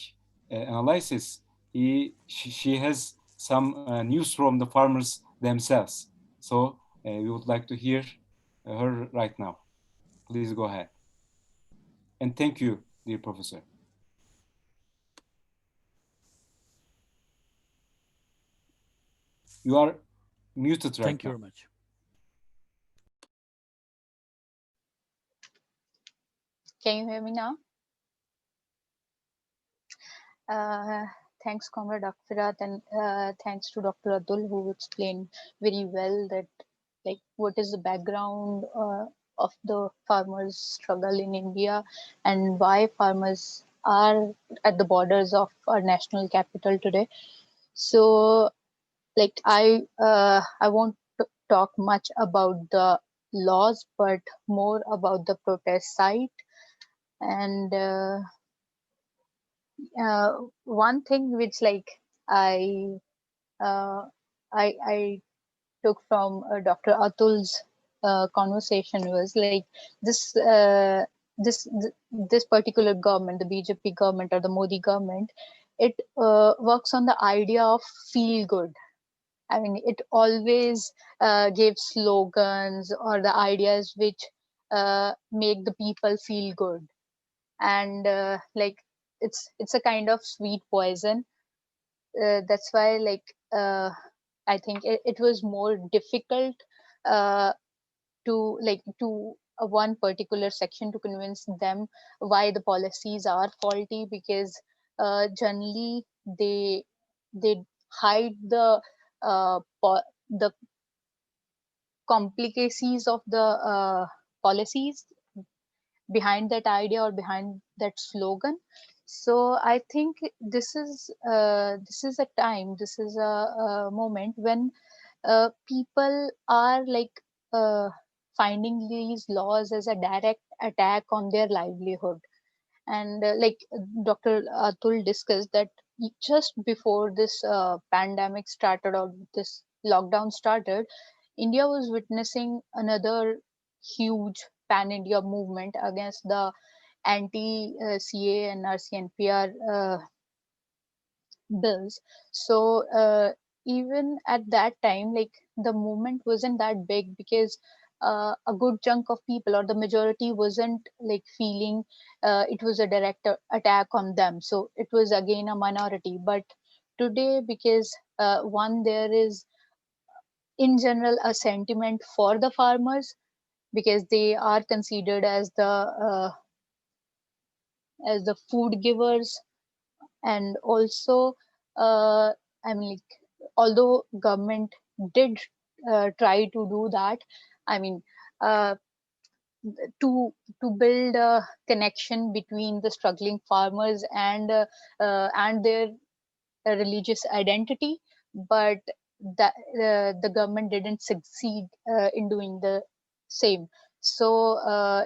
A: analysis, she has some news from the farmers themselves. So we would like to hear her right now. Please go ahead. And thank you, dear professor. You are muted right now.
B: Thank you very much.
D: Can you hear me now? Thanks, Comrade Akfirat, and thanks to Dr. Atul, who explained very well that like what is the background of the farmers' struggle in India and why farmers are at the borders of our national capital today. So, like I won't talk much about the laws, but more about the protest side. And one thing which like I uh, I took from Dr. Atul's conversation was like this this particular government, the BJP government or the Modi government, it works on the idea of feel good. I mean, it always gives slogans or the ideas which make the people feel good, and like it's a kind of sweet poison. That's why like I think it was more difficult uh, to one particular section to convince them why the policies are faulty, because generally they hide the complicacies of the policies behind that idea or behind that slogan. So I think this is a time, this is a moment when people are like finding these laws as a direct attack on their livelihood. And like Dr. Atul discussed that just before this pandemic started or this lockdown started, India was witnessing another huge pan India movement against the anti CA and RCNPR bills. So even at that time, like the movement wasn't that big because a good chunk of people or the majority wasn't like feeling it was a direct attack on them. So it was again a minority. But today, because one, there is in general a sentiment for the farmers because they are considered as the food givers. And also I mean like although government did try to do that, I mean uh, to build a connection between the struggling farmers and their religious identity, but that the government didn't succeed in doing the same. So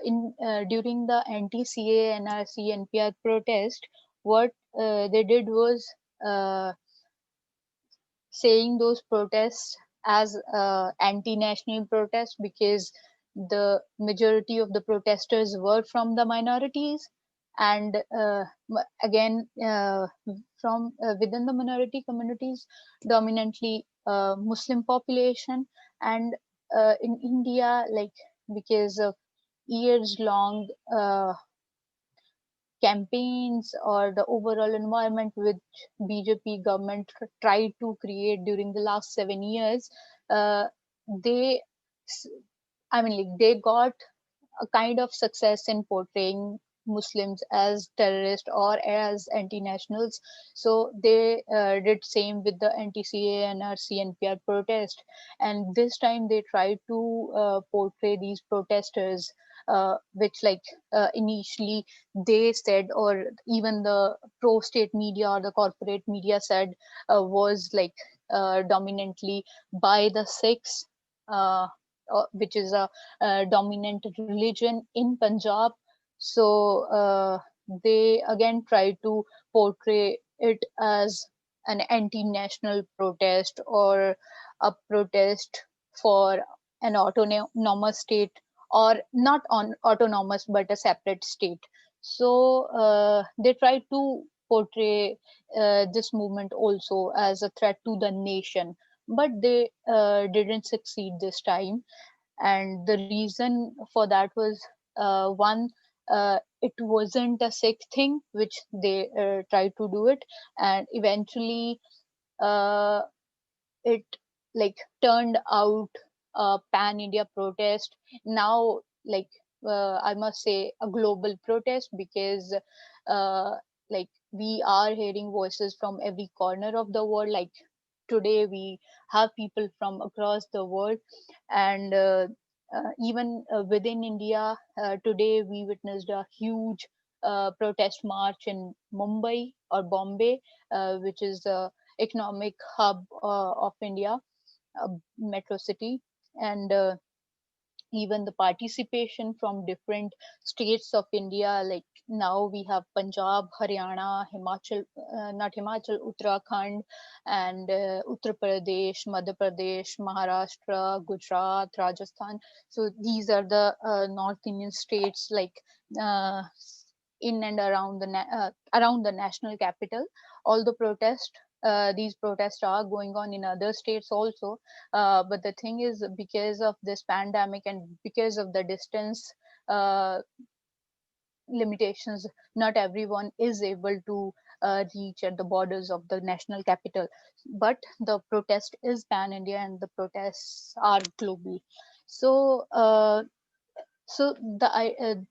D: in during the anti-CA NRC NPR protest, what they did was uh, saying those protests as anti-national protests because the majority of the protesters were from the minorities, and again from within the minority communities, dominantly Muslim population. And in India, like because of years long campaigns or the overall environment which BJP government tried to create during the last 7 years, uh, they, I mean, like they got a kind of success in portraying Muslims as terrorists or as anti-nationals. So they did same with the anti-CA and CNPR protest. And this time they tried to portray these protesters, which like initially they said, or even the pro-state media or the corporate media said, was like dominantly by the Sikhs, which is a dominant religion in Punjab. So they again try to portray it as an anti-national protest or a protest for an autonomous state, or not on autonomous but a separate state. So they try to portray this movement also as a threat to the nation, but they didn't succeed this time. And the reason for that was, one, it wasn't a Sikh thing which they tried to do it, and eventually uh, it like turned out a pan India protest. Now, like I must say, a global protest, because uh, like we are hearing voices from every corner of the world. Like today we have people from across the world, and even within India, today we witnessed a huge protest march in Mumbai or Bombay, which is the economic hub of India, a metro city. And even the participation from different states of India, like now we have Punjab, Haryana, Himachal, not Himachal, Uttarakhand, and Uttar Pradesh, Madhya Pradesh, Maharashtra, Gujarat, Rajasthan. So these are the North Indian states, like uh, in and around around the national capital. All the protests, these protests are going on in other states also, but the thing is, because of this pandemic and because of the distance limitations, not everyone is able to reach at the borders of the national capital. But the protest is pan India and the protests are global. So so the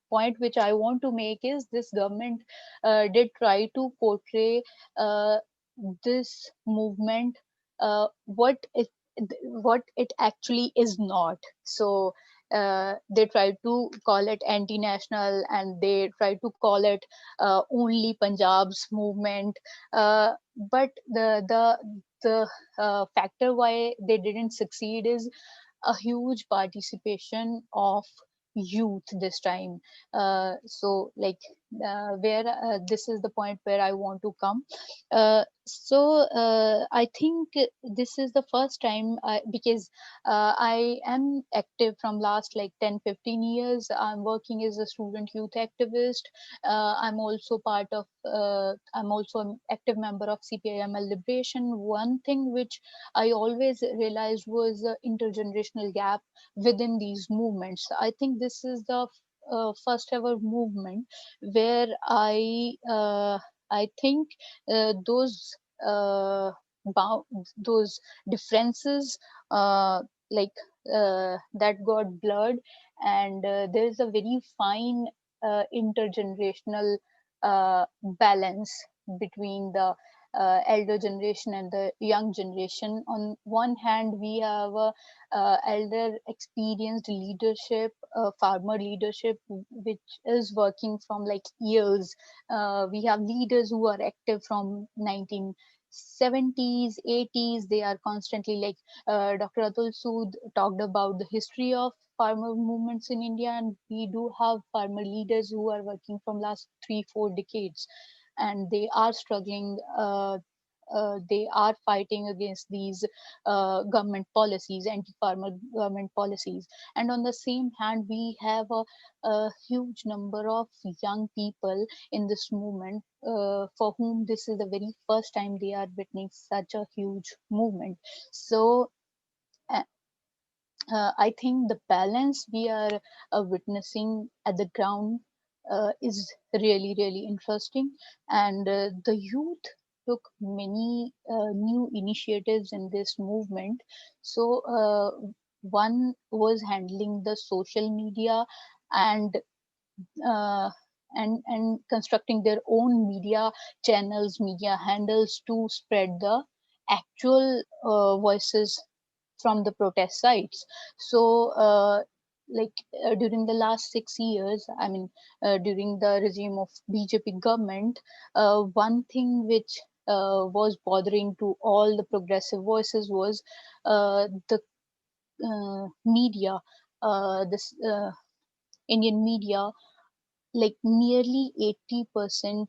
D: point which I want to make is, this government did try to portray uh, this movement, what it actually is not. So they tried to call it anti-national, and they tried to call it only Punjab's movement. But the factor why they didn't succeed is a huge participation of youth this time. So like where this is the point where I want to come. So I think this is the first time because I am active from last like 10-15 years. I'm working as a student youth activist. I'm also part of I'm also an active member of CPIML Liberation. One thing which I always realized was the intergenerational gap within these movements. I think this is the first ever movement where I think those uh, those differences like that got blurred, and there is a very fine intergenerational balance between the elder generation and the young generation. On one hand, we have elder experienced leadership, farmer leadership, which is working from like years. We have leaders who are active from 1970s, 80s. They are constantly like Dr. Atul Sood talked about the history of farmer movements in India, and we do have farmer leaders who are working from last 3-4 decades, and they are struggling. They are fighting against these government policies, anti-farmer government policies. And on the same hand, we have a huge number of young people in this movement for whom this is the very first time they are witnessing such a huge movement. So uh, I think the balance we are witnessing at the ground is really, really interesting. And the youth took many new initiatives in this movement. So, one was handling the social media and and constructing their own media channels, media handles to spread the actual voices from the protest sites. So during the last 6 years, during the regime of BJP government, one thing which was bothering to all the progressive voices was the media, this Indian media, like nearly 80%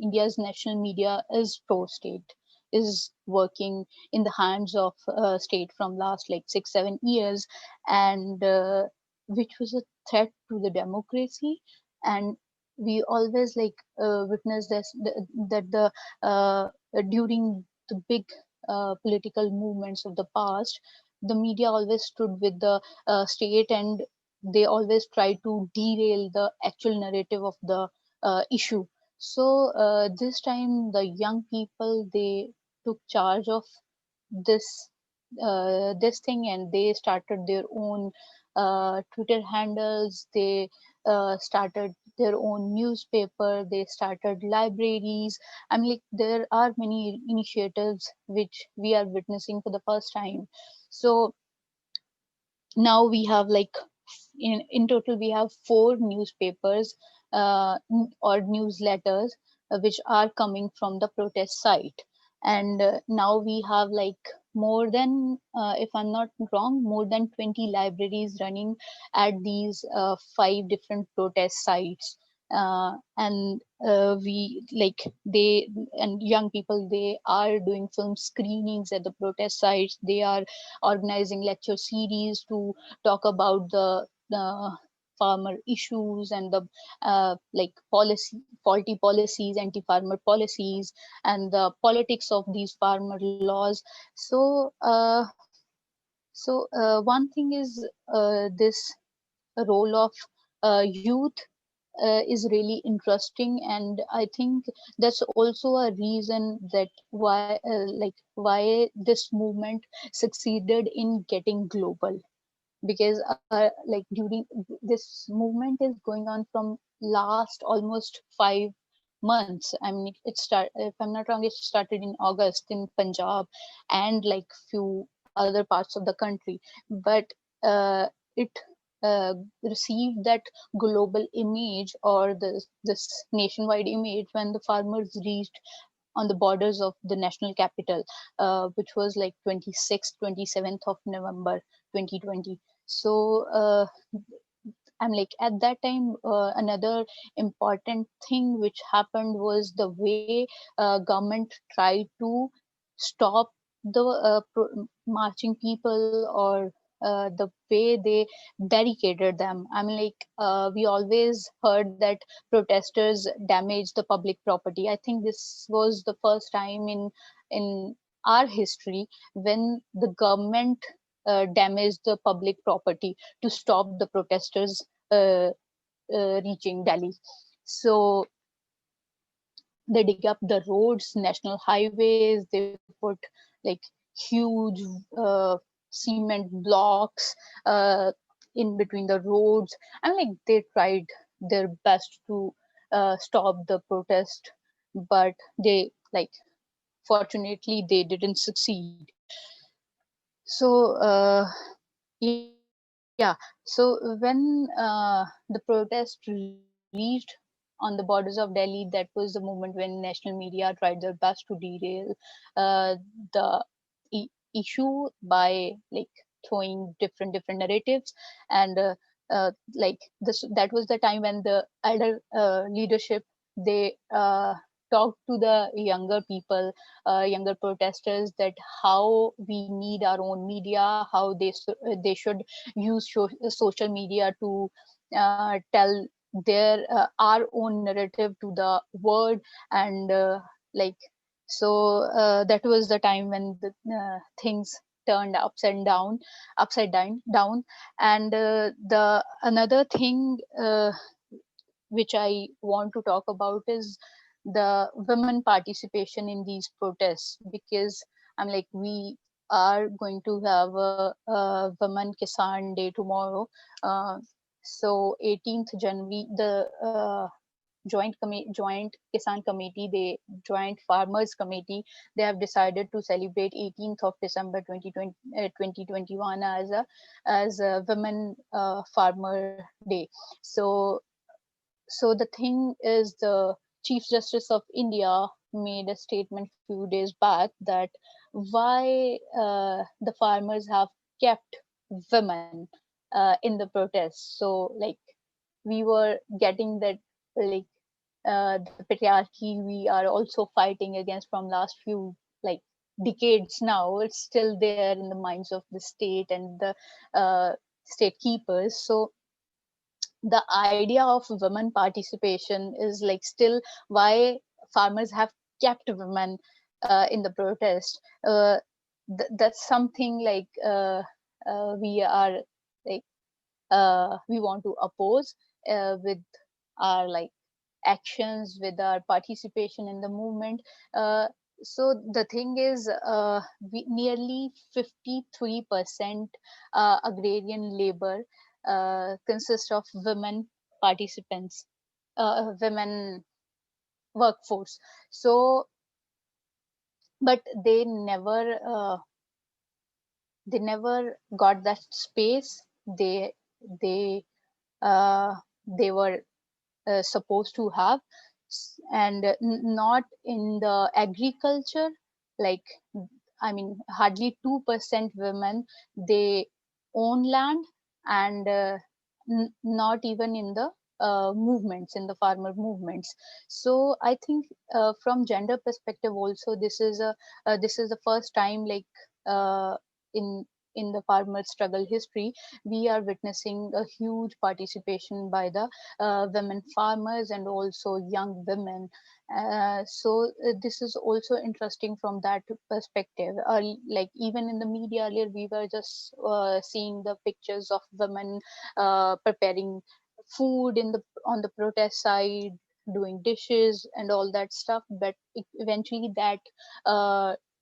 D: India's national media is pro-state, is working in the hands of state from last like 6-7 years, and which was a threat to the democracy. And we always witness this that the during the big political movements of the past, the media always stood with the state, and they always try to derail the actual narrative of the issue. So this time the young people, they took charge of this this thing, and they started their own Twitter handles. They started their own newspaper. They started libraries. I mean, like, there are many initiatives which we are witnessing for the first time. So now we have like in total we have 4 newspapers or newsletters which are coming from the protest site. And now we have like more than if I'm not wrong, more than 20 libraries running at these 5 different protest sites. And we like they and young people, they are doing film screenings at the protest sites. They are organizing lecture series to talk about the farmer issues and the faulty policies, anti-farmer policies, and the politics of these farmer laws. So one thing is this role of youth is really interesting, and I think that's also a reason that why this movement succeeded in getting global. Because like during this movement is going on from last almost 5 months. I mean, it start if I'm not wrong, it started in August in Punjab and like few other parts of the country. But it received that global image, or this nationwide image, when the farmers reached on the borders of the national capital, which was like 26th 27th of November 2020. So I'm like, at that time, another important thing which happened was the way government tried to stop the marching people, or the way they barricaded them. I mean, like, we always heard that protesters damaged the public property. I think this was the first time in our history when the government damaged the public property to stop the protesters reaching Delhi. So they dig up the roads, national highways. They put like huge cement blocks in between the roads. I mean, like, they tried their best to stop the protest, but they like fortunately they didn't succeed. So yeah, so when the protest reached on the borders of Delhi, that was the moment when national media tried their best to derail the issue by like throwing different narratives. And like this, that was the time when the elder leadership, they talked to the younger people, younger protesters, that how we need our own media, how they should use social media to tell their our own narrative to the world. And like so that was the time when the things turned upside down. And the another thing which I want to talk about is the women participation in these protests. Because I'm like, we are going to have a women Kisan Day tomorrow. So 18th January, the joint Kisan Committee, the Joint Farmers Committee, they have decided to celebrate 18th of December 2021 as a Women Farmer Day. So the thing is, the Chief Justice of India made a statement few days back that why the farmers have kept women in the protests. So like we were getting that, like the patriarchy we are also fighting against from last few like decades now. It's still there in the minds of the state and the state keepers. So the idea of women participation is like still why farmers have kept women in the protest. That's something like we are like we want to oppose with our like actions, with our participation in the movement. So the thing is, nearly 53% agrarian labor consists of women participants, women workforce. So, but they never got that space they uh, they were supposed to have. And not in the agriculture. Like I mean, hardly 2% women they own land, and not even in the movements, in the farmer movements. So I think from gender perspective also, this is the first time, like uh, in in the farmer struggle history, we are witnessing a huge participation by the women farmers and also young women. This is also interesting from that perspective. Like even in the media earlier, we were just seeing the pictures of women preparing food in the on the protest side, doing dishes and all that stuff. But eventually that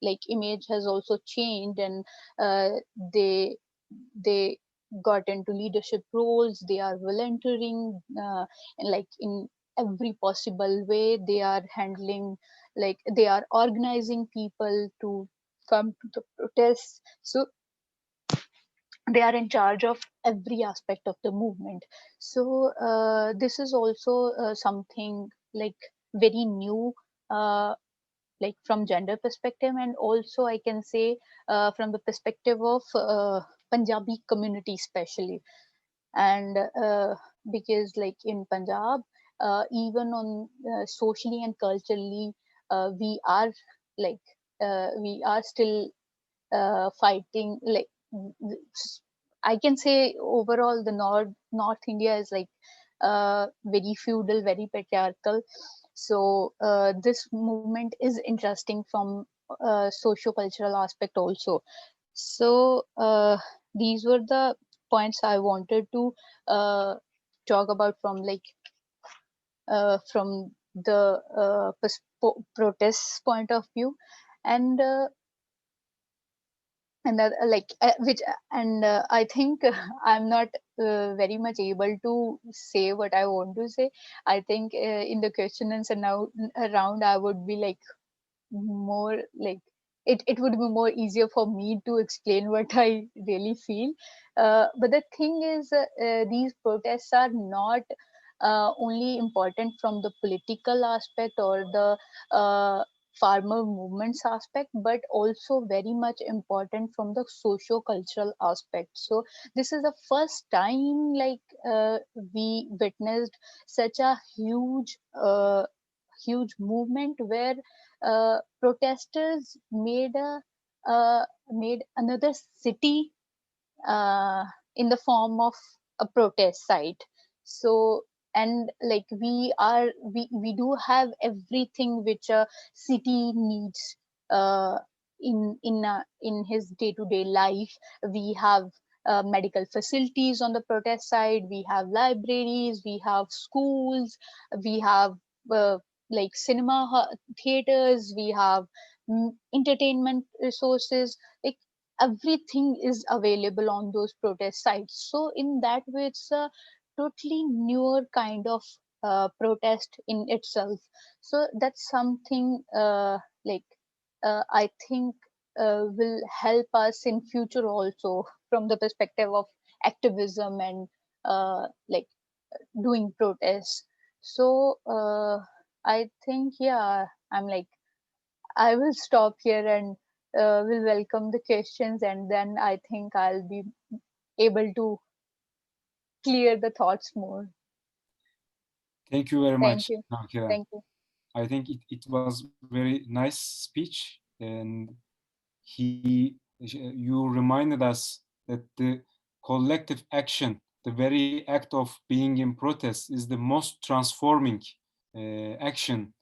D: like image has also changed, and uh, they they got into leadership roles. They are volunteering and like in every possible way. They are handling, like they are organizing people to come to the protests. So they are in charge of every aspect of the movement. So this is also something like very new, uh, like from gender perspective, and also I can say from the perspective of Punjabi community especially. And because like in Punjab, even on socially and culturally, we are like we are still fighting. Like I can say overall the North India is like very feudal, very patriarchal. So this movement is interesting from socio-cultural aspect also. So these were the points I wanted to uh, talk about from like from the protest point of view. And that like which and I think I'm not very much able to say what I want to say. I think in the question and answer now around, I would be like more like it would be more easier for me to explain what I really feel. But the thing is, these protests are not only important from the political aspect or the farmer movements aspect, but also very much important from the socio-cultural aspect. So this is the first time like we witnessed such a huge movement where protesters made another city in the form of a protest site. So, and like we do have everything which a city needs uh, in his day-to-day life. We have medical facilities on the protest side, we have libraries, we have schools, we have uh, like theaters, we have entertainment resources. Like everything is available on those protest sites. So in that way, it's a totally newer kind of protest in itself. So that's something like I think will help us in future also from the perspective of activism and like doing protests. So I think, yeah, I'm like, I will stop here and will welcome the questions, and then I think I'll be able to clear the thoughts more.
A: Thank you very
D: Thank
A: much,
D: you.
A: Navkiran.
D: Thank you.
A: I think it was very nice speech, and you reminded us that the collective action, the very act of being in protest, is the most transforming action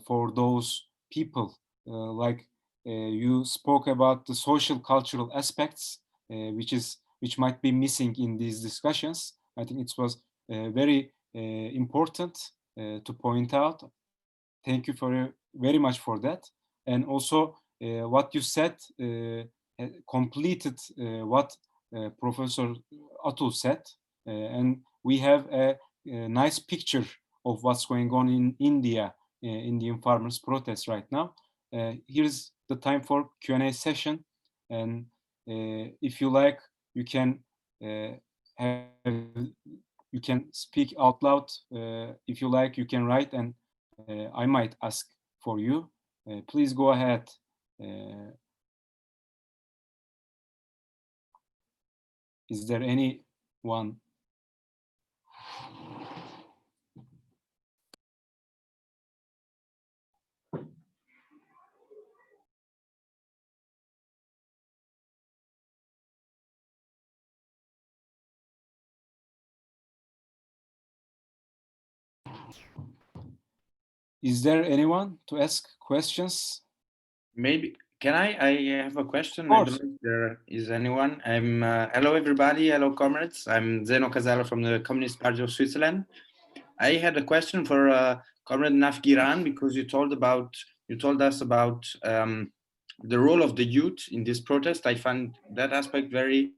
A: for those people. Like you spoke about the social cultural aspects, which might be missing in these discussions. I think it was very important to point out. Thank you very much for that. And also, what you said completed what Professor Atul said, and we have a nice picture of what's going on in India, Indian farmers' protests right now. Here's the time for Q&A session, and if you like, you can you can speak out loud. If you like, you can write, and I might ask for you. Please go ahead. Is there anyone? Is there anyone to ask questions?
E: Maybe can I have a question?
A: Of
E: I
A: course.
E: don't know if there is anyone. I'm hello everybody, hello comrades. I'm Zeno Casala from the Communist Party of Switzerland. I had a question for Comrade Navkiran, because you told us about the role of the youth in this protest. I found that aspect very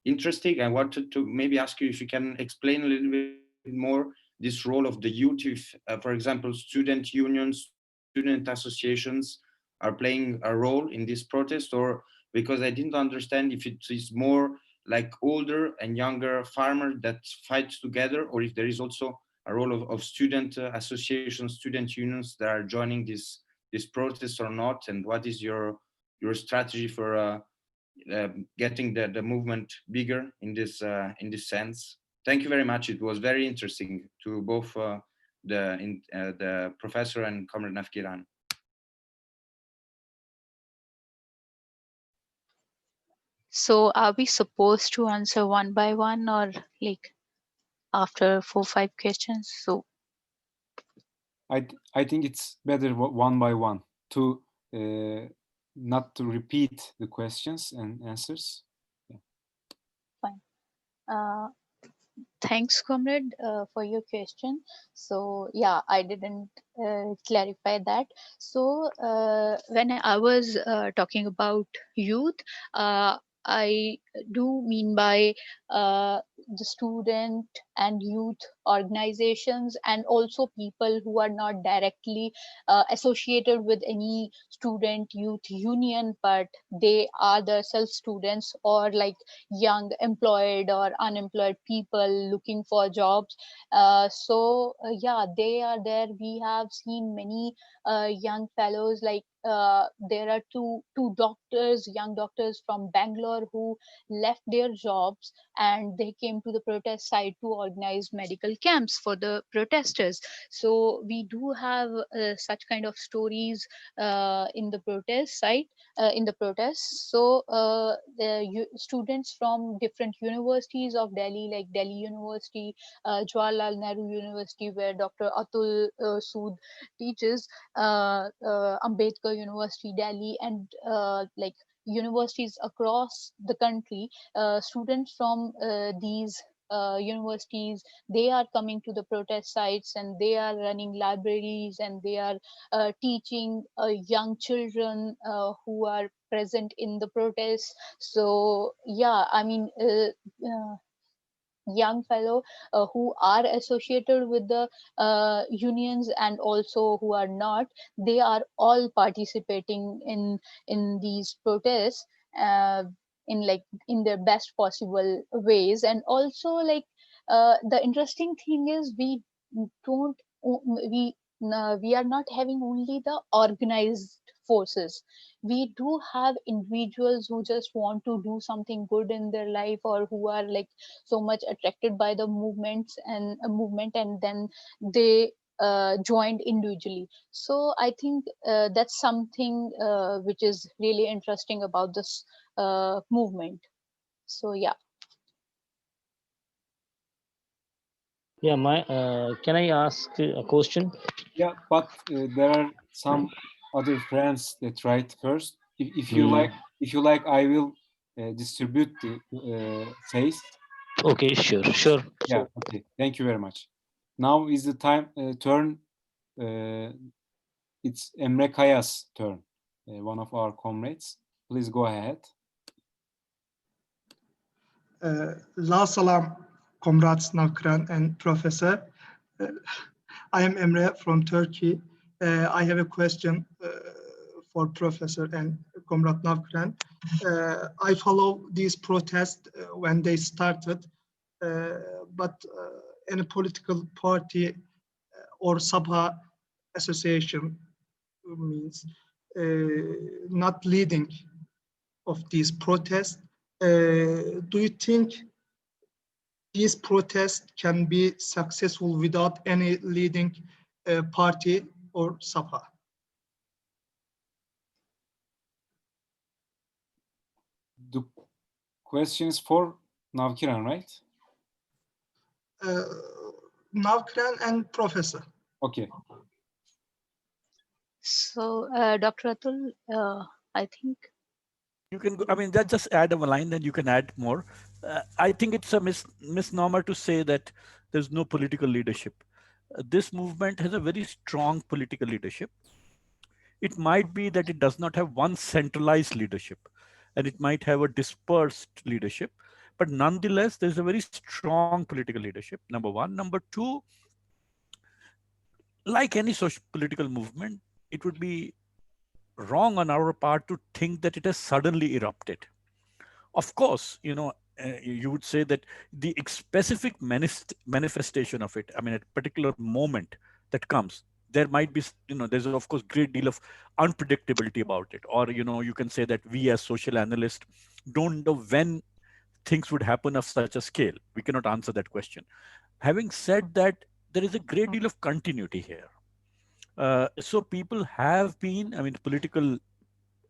E: interesting. I wanted to maybe ask you if you can explain a little bit more this role of the youth, if for example student unions, student associations are playing a role in this protest, or because I didn't understand if it is more like older and younger farmers that fight together, or if there is also a role of student associations, student unions that are joining this protest or not, and what is your strategy for getting the movement bigger in this sense. Thank you very much. It was very interesting to both the professor and Comrade Navkiran.
D: So are we supposed to answer one by one, or like after 4-5 questions? So
A: I think it's better one by one to not to repeat the questions and answers. Yeah.
D: fine. Thanks, comrade, for your question. So yeah, I didn't clarify that. So when I was talking about youth, uh, I do mean by the student and youth organizations, and also people who are not directly associated with any student youth union, but they are themselves students, or like young employed or unemployed people looking for jobs. Yeah, they are there. We have seen many young fellows, like there are two doctors, young doctors from Bangalore, who left their jobs and they came to the protest site to organize medical camps for the protesters. So we do have such kind of stories in the protest site, in the protests. So students from different universities of Delhi, like Delhi University, Jawaharlal Nehru University, where Dr. Atul Sood teaches, Ambedkar University, Delhi, and like universities across the country, students from these universities, they are coming to the protest sites, and they are running libraries, and they are teaching young children who are present in the protests. So yeah, I mean, young fellow who are associated with the unions and also who are not, they are all participating in these protests in like in their best possible ways. And also like the interesting thing is don't we we are not having only the organized forces. We do have individuals who just want to do something good in their life, or who are like so much attracted by the movements and movement, and then they joined individually. So I think that's something which is really interesting about this movement. So yeah.
F: Yeah, can I ask a question?
A: Yeah, but there are some other friends that write first. If you like, I will distribute the face.
F: Okay, sure.
A: Yeah. Okay. Thank you very much. Now is the turn. It's Emre Kaya's turn. One of our comrades. Please go ahead.
G: La salam, comrades Navkiran and Professor. I am Emre from Turkey. I have a question for Professor and Comrade Navkiran. I follow these protests when they started, but any political party or Sabha association means not leading of these protests. Do you think these protests can be successful without any leading party or Sabha?
A: The question is for Navkiran, right?
G: Navkiran and Professor.
A: Okay.
D: So Dr. Atul, I think
B: you can go, I mean, that just add a line, then you can add more. I think it's a misnomer to say that there's no political leadership. This movement has a very strong political leadership. It might be that it does not have one centralized leadership, and it might have a dispersed leadership, but nonetheless, there's a very strong political leadership, number one. Number two, like any social political movement, it would be wrong on our part to think that it has suddenly erupted. Of course, you would say that the specific manifestation of it, I mean, at a particular moment that comes, there might be, there's of course great deal of unpredictability about it. Or, you can say that we as social analysts don't know when things would happen of such a scale. We cannot answer that question. Having said that, there is a great deal of continuity here. So people have been, I mean, political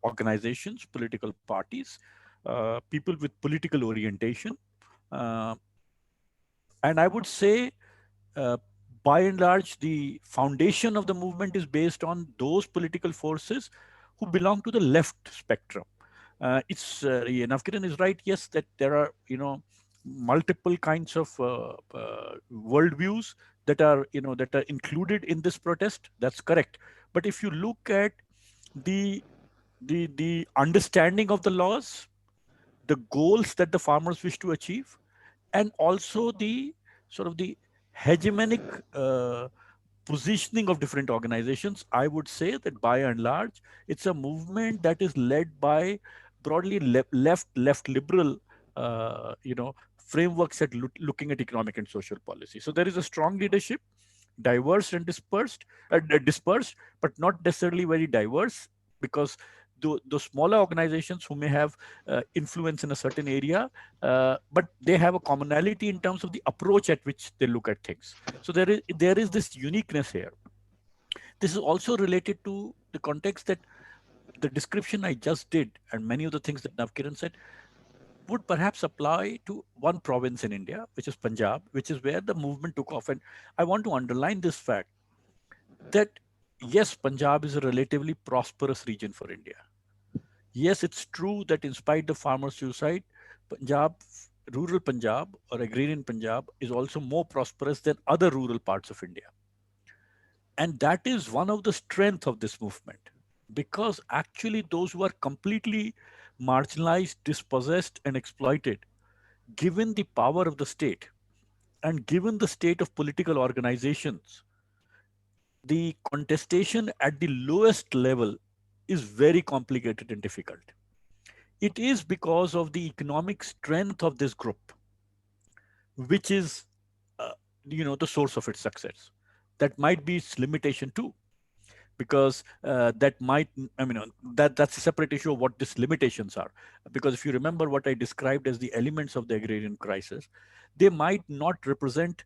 B: organizations, political parties, people with political orientation. And I would say, by and large, the foundation of the movement is based on those political forces who belong to the left spectrum. Navkiran is right, yes, that there are, multiple kinds of worldviews that are, that are included in this protest. That's correct. But if you look at the understanding of the laws, the goals that the farmers wish to achieve, and also the sort of the hegemonic positioning of different organizations, I would say that by and large, it's a movement that is led by broadly left liberal, frameworks at looking at economic and social policy. So there is a strong leadership, diverse and dispersed, but not necessarily very diverse, because the smaller organizations who may have influence in a certain area, but they have a commonality in terms of the approach at which they look at things. So there is this uniqueness here. This is also related to the context that the description I just did, and many of the things that Navkiran said, would perhaps apply to one province in India, which is Punjab, which is where the movement took off. And I want to underline this fact that yes, Punjab is a relatively prosperous region for India. Yes, it's true that in spite of farmer suicide, rural Punjab or agrarian Punjab is also more prosperous than other rural parts of India. And that is one of the strengths of this movement, because actually those who are completely marginalized, dispossessed, and exploited, given the power of the state, And given the state of political organizations, the contestation at the lowest level is very complicated and difficult. It is because of the economic strength of this group, which is, uh, the source of its success. That might be its limitation too, because that might, that's a separate issue of what these limitations are. Because if you remember what I described as the elements of the agrarian crisis, they might not represent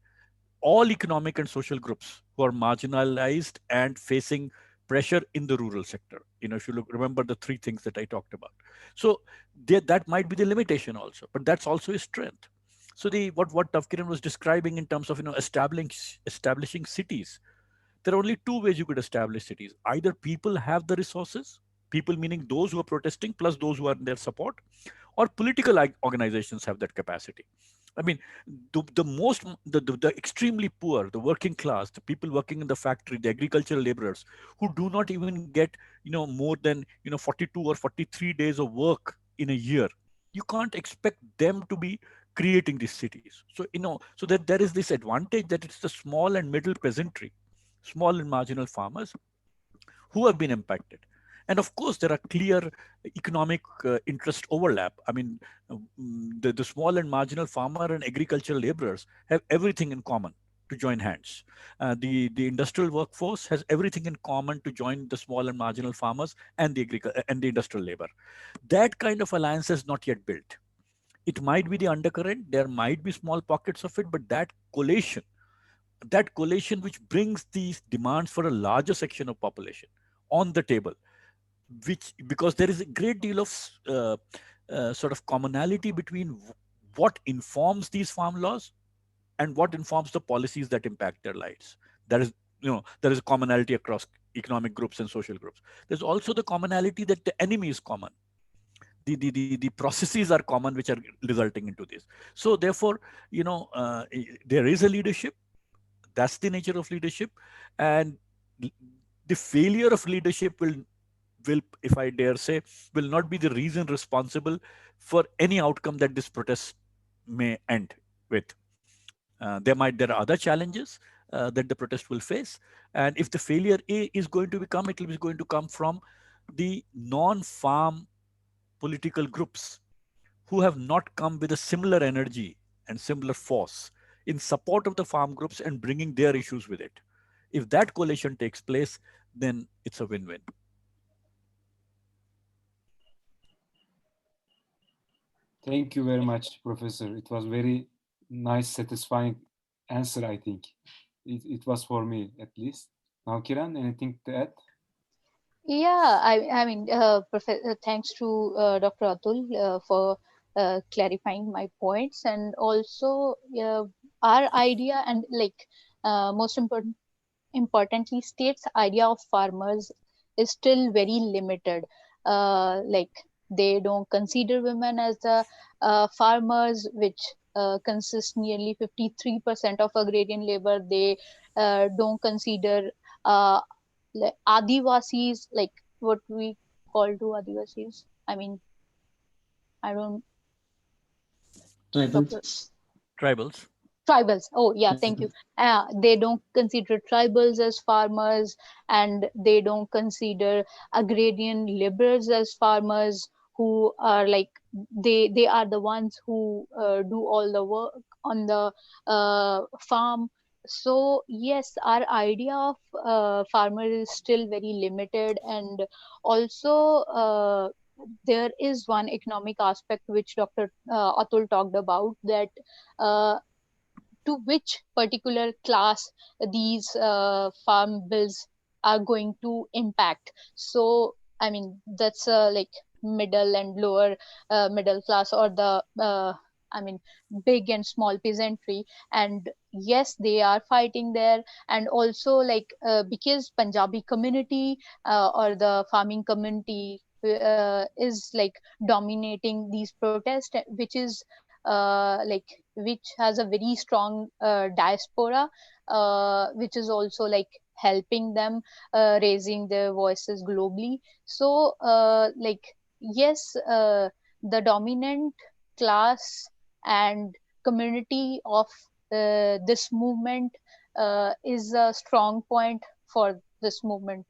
B: all economic and social groups who are marginalized and facing pressure in the rural sector. If you remember the three things that I talked about. So that might be the limitation also, but that's also a strength. So what Navkiran was describing in terms of establishing cities, there are only two ways you could establish cities. Either people have the resources, people meaning those who are protesting plus those who are in their support, or political organizations have that capacity. I mean, the extremely poor, the working class, the people working in the factory, the agricultural laborers who do not even get, more than, 42 or 43 days of work in a year. You can't expect them to be creating these cities. So, so that there is this advantage that it's the small and middle peasantry, small and marginal farmers who have been impacted. And of course, there are clear economic interest overlap. I mean, the small and marginal farmer and agricultural laborers have everything in common to join hands. The industrial workforce has everything in common to join the small and marginal farmers and the industrial labor. That kind of alliance is not yet built. It might be the undercurrent. There might be small pockets of it, but that coalition which brings these demands for a larger section of population on the table, which, because there is a great deal of sort of commonality between what informs these farm laws and what informs the policies that impact their lives. There is a commonality across economic groups and social groups. There's also the commonality that the enemy is common. The processes are common which are resulting into this. So therefore, there is a leadership. That's the nature of leadership. And the failure of leadership will, if I dare say, will not be the reason responsible for any outcome that this protest may end with. There are other challenges that the protest will face. And if the failure is going to become, it is going to come from the non-farm political groups who have not come with a similar energy and similar force in support of the farm groups and bringing their issues with it. If that coalition takes place, then it's a win-win.
A: Thank you very much, Professor. It was very nice, satisfying answer, I think. It was for me, at least. Navkiran, anything to add?
D: Yeah, I mean, thanks to Dr. Atul for clarifying my points, and also our idea, and like most importantly, state's idea of farmers is still very limited. Like, they don't consider women as the farmers, which consist nearly 53% of agrarian labor. They don't consider uh, Adivasis, like what we call to Adivasis. I mean, I don't.
C: Tribals.
B: Tribals.
D: Tribals. Oh, yeah, thank you. They don't consider tribals as farmers, and they don't consider agrarian laborers as farmers, who are like, they are the ones who do all the work on the farm. So yes, our idea of farmer is still very limited. And also there is one economic aspect which Dr. Atul talked about, that uh, to which particular class these farm bills are going to impact. So I mean, that's like middle and lower middle class, or the I mean, big and small peasantry. And yes, they are fighting there. And also, like, because Punjabi community or the farming community is like dominating these protests, which is like, which has a very strong diaspora, which is also like helping them raising their voices globally. So like, yes, the dominant class and community of this movement is a strong point for this movement.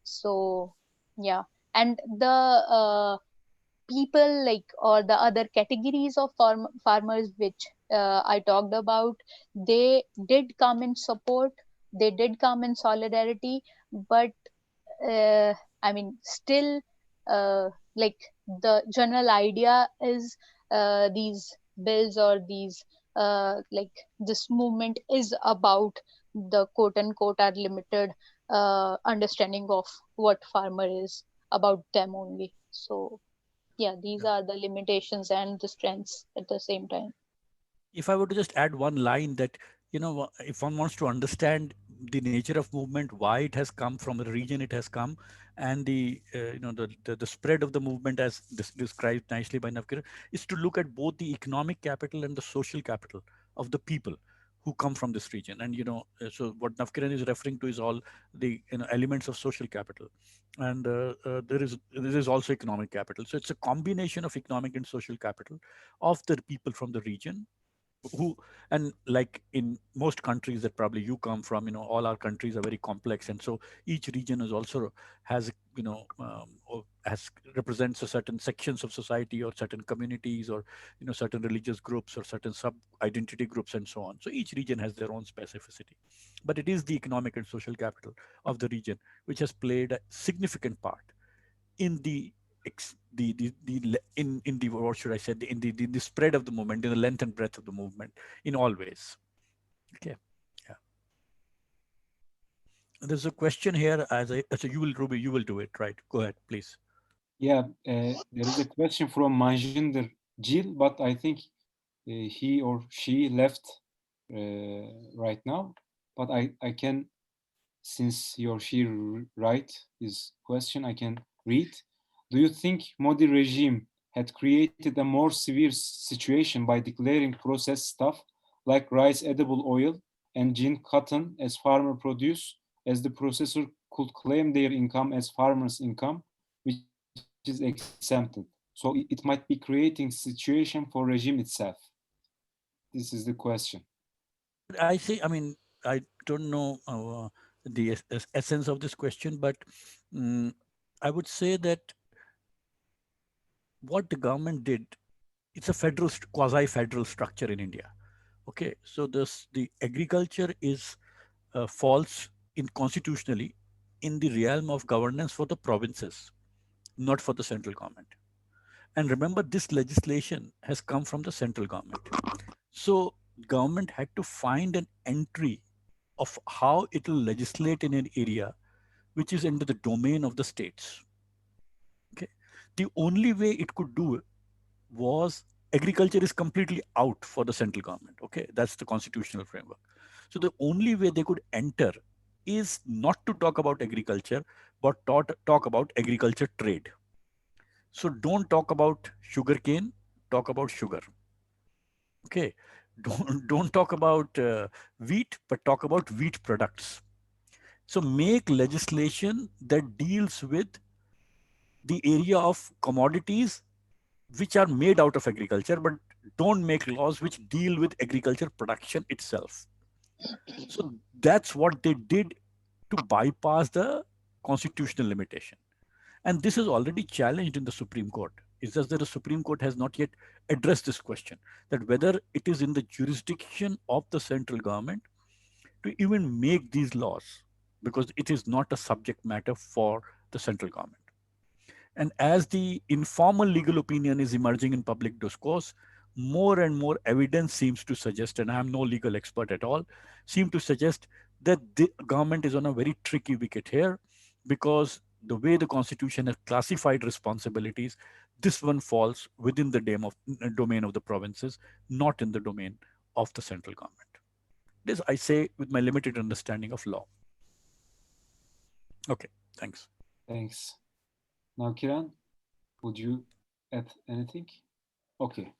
D: So yeah, and the people like, or the other categories of farmers which I talked about, they did come in support, they did come in solidarity, but I mean still like the general idea is these bills or these like this movement is about the quote unquote are limited understanding of what farmer is, about them only. So yeah, these are the limitations and the strengths at the same time.
B: If I were to just add one line that, if one wants to understand the nature of movement, why it has come from the region it has come, and the spread of the movement as described nicely by Navkiran, is to look at both the economic capital and the social capital of the people who come from this region. And so what Navkiran is referring to is all the elements of social capital, and there is also economic capital. So it's a combination of economic and social capital of the people from the region who, and like in most countries that probably you come from, all our countries are very complex, and so each region is also has or has represents a certain sections of society or certain communities or certain religious groups or certain sub identity groups and so on. So each region has their own specificity, but it is the economic and social capital of the region which has played a significant part in the in the what should I say, in the spread of the movement, in the length and breadth of the movement, in all ways. Okay, yeah. There's a question here. So you will, Ruby, you will do it, right? Go ahead, please.
A: Yeah, there is a question from Manjinder Jill, but I think he or she left right now. But I can, since he or she write his question, I can read. Do you think Modi regime had created a more severe situation by declaring processed stuff like rice edible oil and gin cotton as farmer produce, as the processor could claim their income as farmers' income, which is exempted? So it might be creating situation for regime itself. This is the question.
B: I say, I mean, I don't know the essence of this question, but I would say that what the government did, it's a federal, quasi-federal structure in India. Okay, so the agriculture is falls in constitutionally in the realm of governance for the provinces, not for the central government. And remember, this legislation has come from the central government. So government had to find an entry of how it will legislate in an area which is under the domain of the states. Okay, the only way it could do it was agriculture is completely out for the central government. Okay, that's the constitutional framework. So the only way they could enter is not to talk about agriculture, but talk about agriculture trade. So don't talk about sugarcane, talk about sugar. Okay, don't talk about wheat, but talk about wheat products. So make legislation that deals with the area of commodities which are made out of agriculture, but don't make laws which deal with agriculture production itself. So that's what they did to bypass the constitutional limitation. And this is already challenged in the Supreme Court. It's just that the Supreme Court has not yet addressed this question, that whether it is in the jurisdiction of the central government to even make these laws, because it is not a subject matter for the central government. And as the informal legal opinion is emerging in public discourse, more and more evidence seems to suggest, and I'm no legal expert at all, seem to suggest that the government is on a very tricky wicket here, because the way the constitution has classified responsibilities, this one falls within the domain of the provinces, not in the domain of the central government. This I say with my limited understanding of law. Okay, thanks.
A: Thanks. Navkiran, would you add anything? Okay.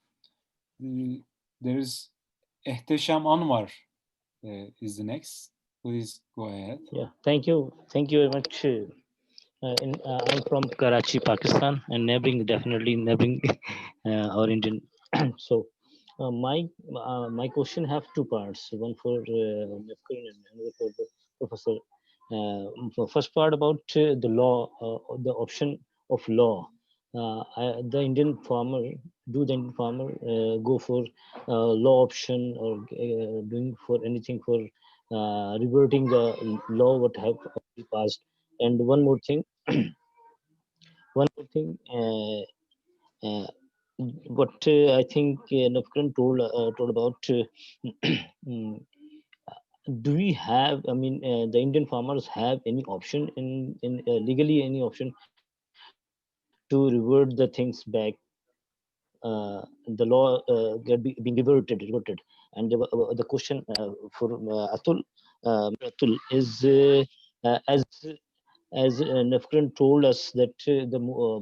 A: There is Ehtesham Anwar is the next. Please go ahead.
F: Yeah, thank you very much. I'm from Karachi, Pakistan, and neighboring, definitely neighboring our Indian. So My question have two parts. One for Navkiran and another for the professor. For first part about the law, the option of law. The Indian farmer, do the Indian farmer go for law option or doing for anything for reverting the law what have already passed? And one more thing, one more thing. What I think Navkiran told about. Mm, do we have? I mean, the Indian farmers have any option in legally any option to revert the things back? The law being reverted. And the question for Atul, Atul is as Navkiran told us that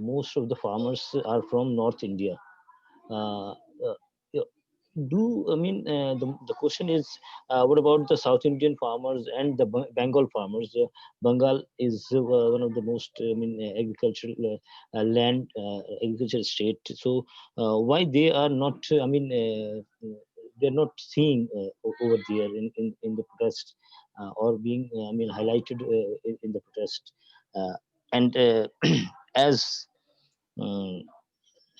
F: most of the farmers are from North India. Uh, uh, yeah, I mean the question is what about the South Indian farmers and the Bengal farmers? Bengal is one of the most agricultural land agricultural state. So why they are not? They're not seeing over there in the protest or being highlighted in the protest. And as um,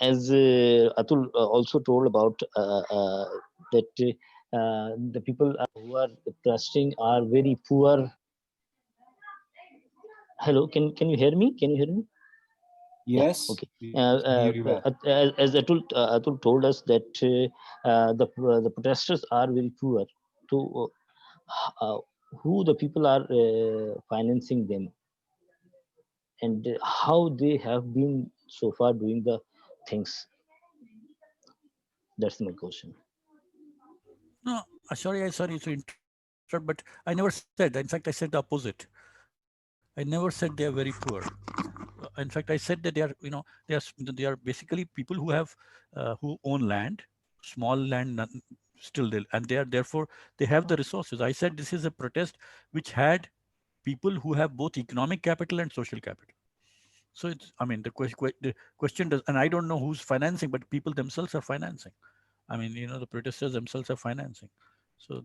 F: as Atul also told about that the people who are trusting are very poor. Hello, can you hear me? Can you hear me?
A: Yes,
F: yeah, okay.
A: we can hear you well.
F: As Atul told us that the protesters are very poor. So uh, who the people are financing them, and how they have been so far doing the things? That's my question.
B: No, sorry to interrupt, but I never said. In fact, I said the opposite. I never said they are very poor. In fact, I said that they are, they are basically people who have, who own land, small land, still, and they are therefore they have the resources. I said this is a protest which had people who have both economic capital and social capital. So it's, I mean, the question does, and I don't know who's financing, but people themselves are financing. I mean, the protesters themselves are financing. So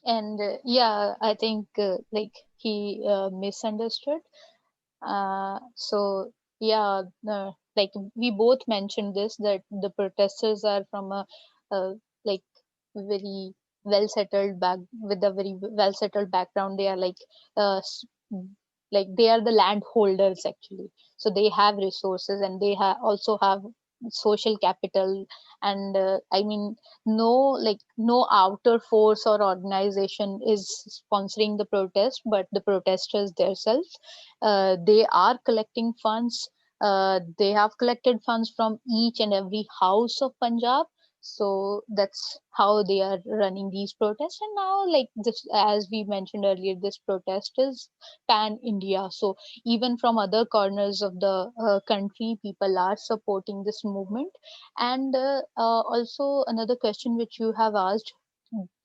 D: And yeah, I think like he misunderstood. So yeah, like we both mentioned this, that the protesters are from a like very well settled back, with a very well settled background. They are like they are the landholders actually, so they have resources and they also have social capital. And I mean, no, like no outer force or organization is sponsoring the protest, but the protesters themselves. They are collecting funds. They have collected funds from each and every house of Punjab. So that's how they are running these protests. And now, like this, as we mentioned earlier, this protest is pan India. So even from other corners of the country, people are supporting this movement. And also another question which you have asked,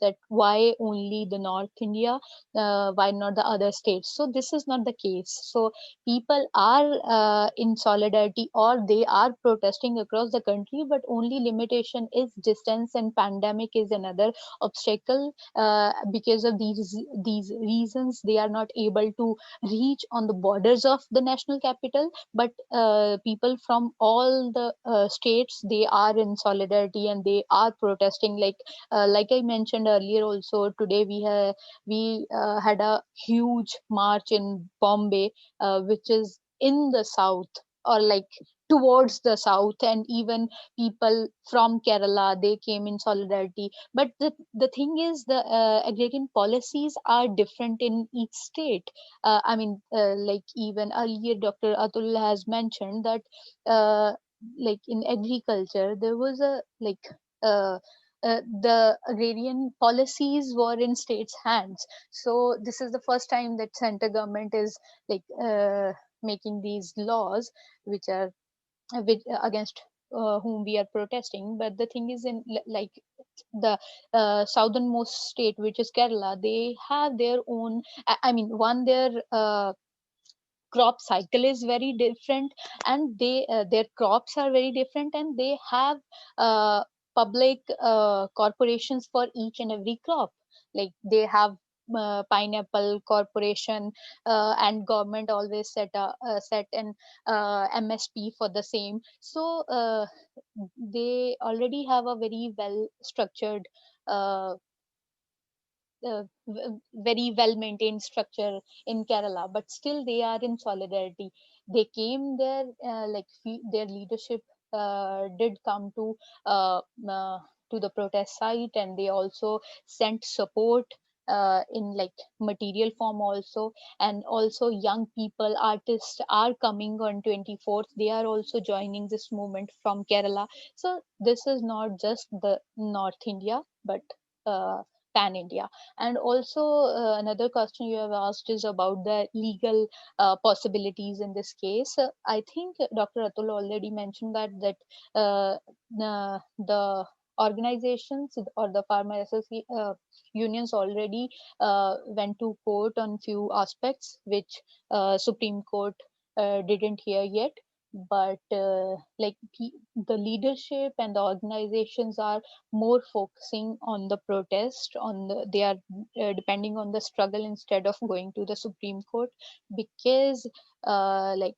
D: that why only the North India, why not the other states? So this is not the case. So people are in solidarity, or they are protesting across the country, but only limitation is distance, and pandemic is another obstacle. Because of these reasons, they are not able to reach on the borders of the national capital. But people from all the states, they are in solidarity and they are protesting. Like I mentioned earlier also, today we had a huge march in Bombay, which is in the south, or like towards the south. And even people from Kerala, they came in solidarity. But the thing is, the agrarian policies are different in each state. I mean, like even earlier Dr. Atul has mentioned that uh, like in agriculture there was a uh, the agrarian policies were in states' hands. So this is the first time that center government is like making these laws, which are against whom we are protesting. But the thing is, in like the southernmost state, which is Kerala, they have their own. I mean, one their crop cycle is very different, and their crops are very different, and they have public corporations for each and every crop. Like they have pineapple corporation, and government always set an MSP for the same. So they already have a very well structured, uh, very well maintained structure in Kerala, but still they are in solidarity. They came there, their leadership did come uh, uh, to the protest site, and they also sent support in like material form also. And also young people, artists are coming on 24th. They are also joining this movement from Kerala. So this is not just the North India, but pan India. And also another question you have asked is about the legal possibilities in this case. I think Dr. Atul already mentioned that the organizations or the farmer unions already went to court on few aspects, which Supreme Court didn't hear yet. But the leadership and the organizations are more focusing on the protest, they are depending on the struggle instead of going to the Supreme Court, because like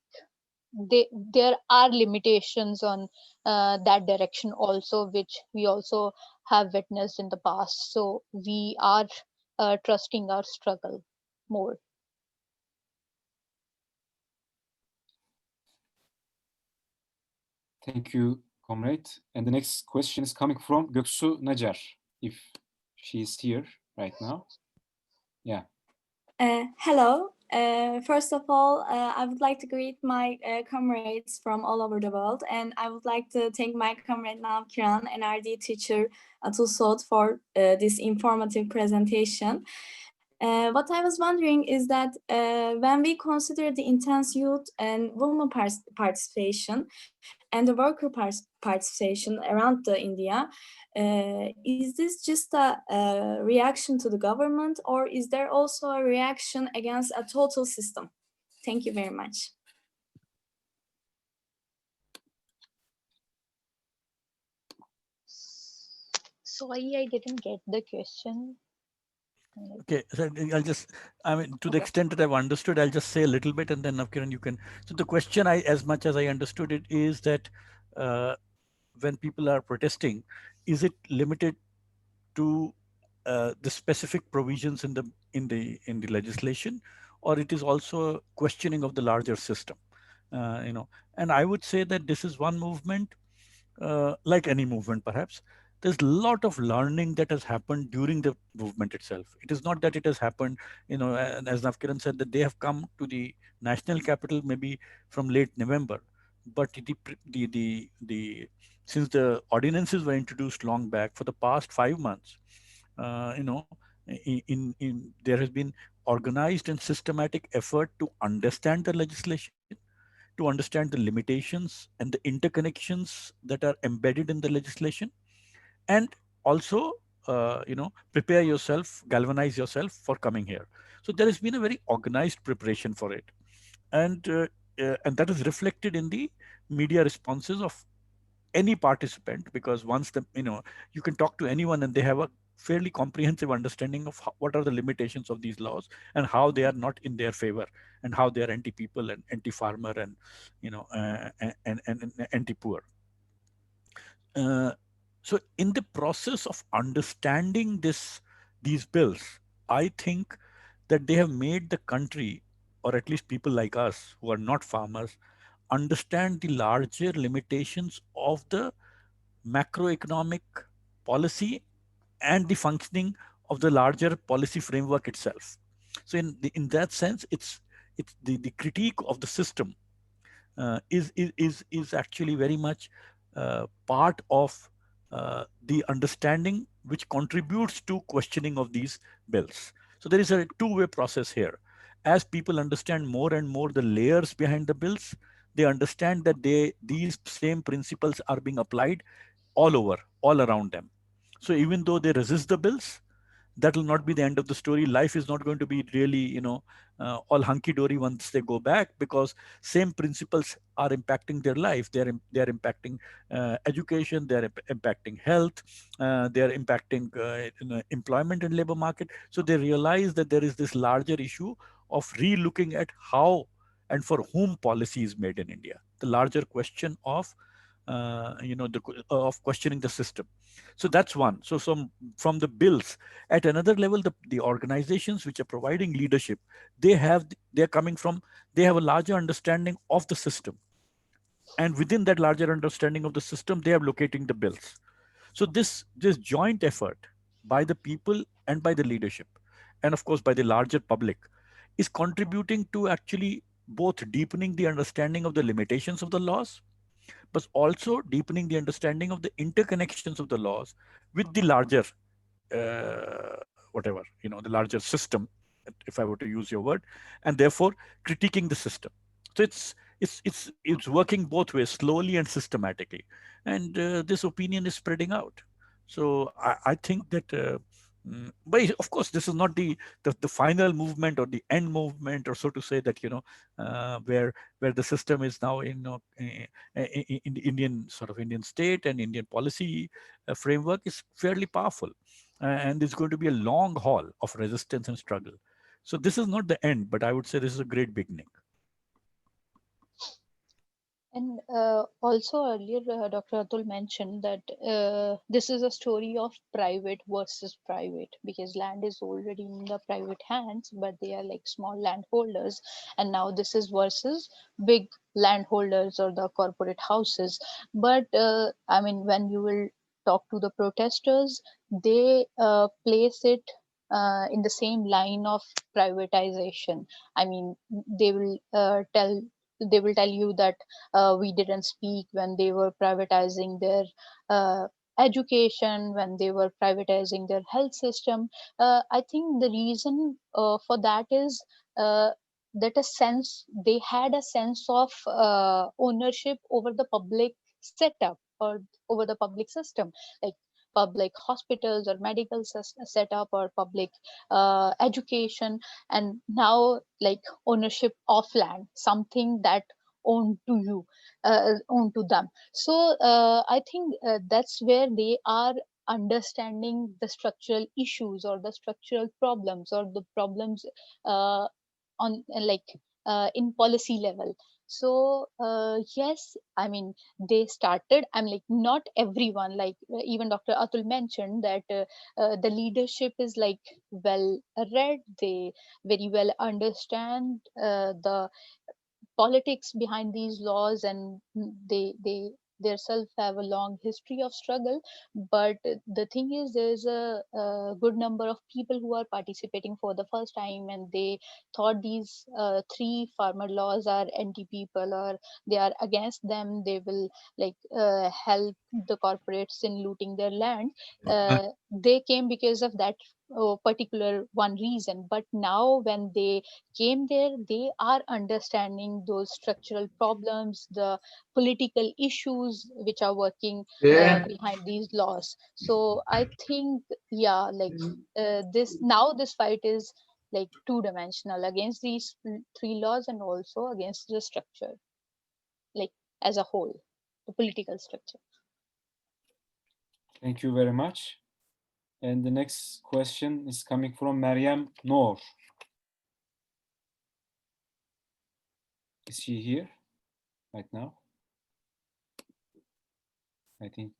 D: there are limitations on that direction also, which we also have witnessed in the past. So we are trusting our struggle more.
A: Thank you, comrade. And the next question is coming from Göksu Najar, if she is here right now. Yeah.
H: Hello. First of all, I would like to greet my comrades from all over the world, and I would like to thank my comrade Navkiran and RD teacher Atul Sood for this informative presentation. What I was wondering is that when we consider the intense youth and women participation and the worker participation around India, is this just a reaction to the government, or is there also a reaction against a total system? Thank you very much.
D: Sorry, I didn't get the question.
B: Okay, so I'll just, I mean, to the extent that I've understood, I'll just say a little bit, and then Navkiran, you can. So the question, as much as I understood it, is that when people are protesting, is it limited to the specific provisions in the legislation, or it is also questioning of the larger system? And I would say that this is one movement, like any movement, perhaps. There's a lot of learning that has happened during the movement itself. It is not that it has happened, and as Navkiran said, that they have come to the national capital maybe from late November, but since the ordinances were introduced long back, for the past 5 months, there has been organized and systematic effort to understand the legislation, to understand the limitations and the interconnections that are embedded in the legislation, and also prepare yourself, galvanize yourself for coming here. So there has been a very organized preparation for it, and that is reflected in the media responses of any participant, because once you can talk to anyone and they have a fairly comprehensive understanding of what are the limitations of these laws and how they are not in their favor, and how they are anti-people and anti-farmer and and anti-poor. So in the process of understanding these bills, I think that they have made the country, or at least people like us who are not farmers, understand the larger limitations of the macroeconomic policy and the functioning of the larger policy framework itself. So in that sense, it's the critique of the system is actually very much part of the understanding, which contributes to questioning of these bills. So there is a two-way process here. As people understand more and more the layers behind the bills, they understand that these same principles are being applied all over, all around them. So even though they resist the bills, that will not be the end of the story. Life is not going to be really, all hunky-dory once they go back, because same principles are impacting their life. They're impacting education, they're impacting health, they're impacting employment and labor market. So they realize that there is this larger issue of re-looking at how and for whom policy is made in India. The larger question of of questioning the system. So that's one. So from the bills, at another level, the organizations which are providing leadership, they're coming from, they have a larger understanding of the system, and within that larger understanding of the system, they are locating the bills. So this joint effort by the people and by the leadership, and of course by the larger public, is contributing to actually both deepening the understanding of the limitations of the laws, but also deepening the understanding of the interconnections of the laws with the larger, whatever, the larger system, if I were to use your word, and therefore critiquing the system. So it's working both ways, slowly and systematically, and this opinion is spreading out. So I think that. But of course, this is not the final movement or the end movement, or so to say, that where the system is now in the Indian state and Indian policy framework is fairly powerful, and it's going to be a long haul of resistance and struggle. So this is not the end, but I would say this is a great beginning.
D: And also earlier, Dr. Atul mentioned that this is a story of private versus private, because land is already in the private hands, but they are like small landholders. And now this is versus big landholders or the corporate houses. But I mean, when you will talk to the protesters, they place it in the same line of privatization. I mean, they will tell you that we didn't speak when they were privatizing their uh, education, when they were privatizing their health system. I think the reason for that is that a sense they had a sense of ownership over the public setup or over the public system, like public hospitals or medical setup or public education. And now, like, ownership of land, something that owned to you, owned to them. So I think that's where they are understanding the structural issues or the structural problems or the problems uh, on in policy level. So yes, I mean, they started, I'm like, not everyone, like even Dr. Atul mentioned that the leadership is like well read, they very well understand the politics behind these laws, and they themselves have a long history of struggle. But the thing is, there's a good number of people who are participating for the first time, and they thought these three farmer laws are anti-people, or they are against them, they will help the corporates in looting their land. They came because of that particular one reason. But now when they came there, they are understanding those structural problems, the political issues which are working behind these laws. So I think, yeah, this fight is like two-dimensional, against these three laws and also against the structure, like as a whole, the political structure.
A: Thank you very much. And the next question is coming from Meryem Noor. Is she here right now? I think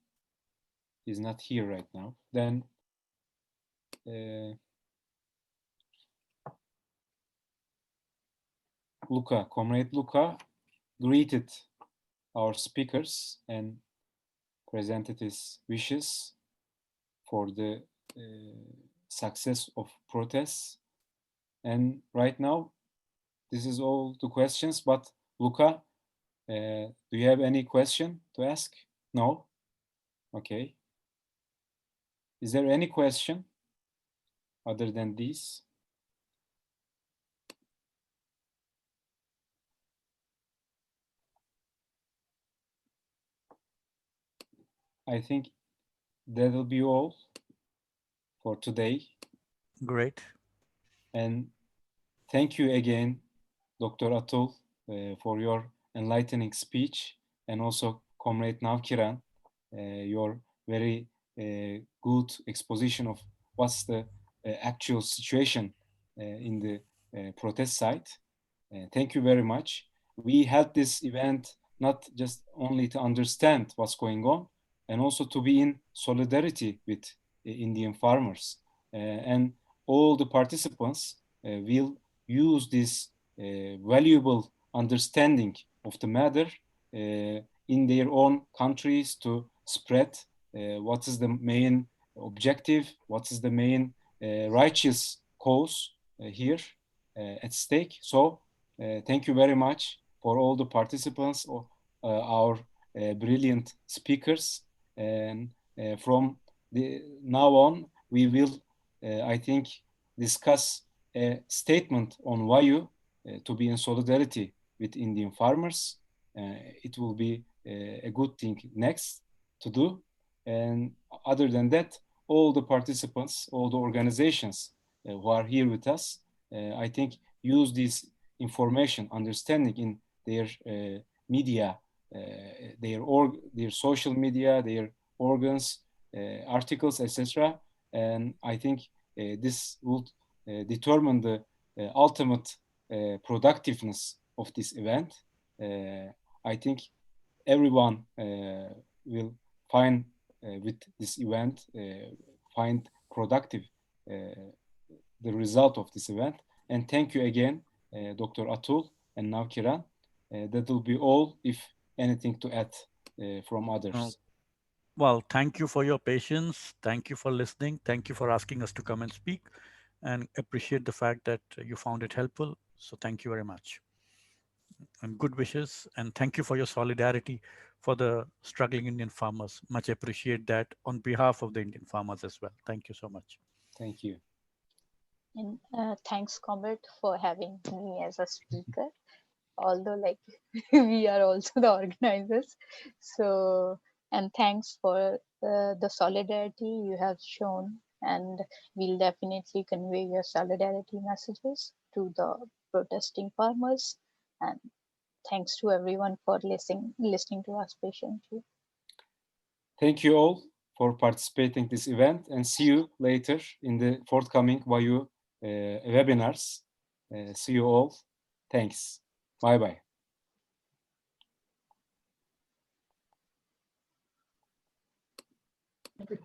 A: he's not here right now. Then Luca, Comrade Luca, greeted our speakers and presented his wishes for the success of protests. And right now, this is all the questions. But Luca, do you have any question to ask? No? Okay. Is there any question other than these? I think that will be all for today.
B: Great.
A: And thank you again, Dr. Atul, for your enlightening speech, and also Comrade Navkiran, your very good exposition of what's the actual situation in the protest site. Thank you very much. We held this event not just only to understand what's going on, and also to be in solidarity with Indian farmers. And all the participants will use this valuable understanding of the matter in their own countries to spread what is the main objective, what is the main righteous cause here at stake. So thank you very much for all the participants, our brilliant speakers. And from now on, we will, I think, discuss a statement on WAYU to be in solidarity with Indian farmers. It will be a good thing next to do. And other than that, all the participants, all the organizations who are here with us, I think use this information, understanding in their media, their social media, their organs, articles, etc. And I think this would determine the ultimate productiveness of this event. I think everyone will find with this event, find productive the result of this event. And thank you again, Dr. Atul and Navkiran. That will be all, if anything to add from others.
B: Well, thank you for your patience. Thank you for listening. Thank you for asking us to come and speak, and appreciate the fact that you found it helpful. So thank you very much. And good wishes. And thank you for your solidarity for the struggling Indian farmers. Much appreciate that on behalf of the Indian farmers as well. Thank you so much.
A: Thank you.
D: And thanks, Comrade, for having me as a speaker. Although, like, we are also the organizers. So, and thanks for the solidarity you have shown. And we'll definitely convey your solidarity messages to the protesting farmers. And thanks to everyone for listening to us patiently.
A: Thank you all for participating in this event, and see you later in the forthcoming WAYU webinars. See you all. Thanks. Bye-bye.
G: Okay.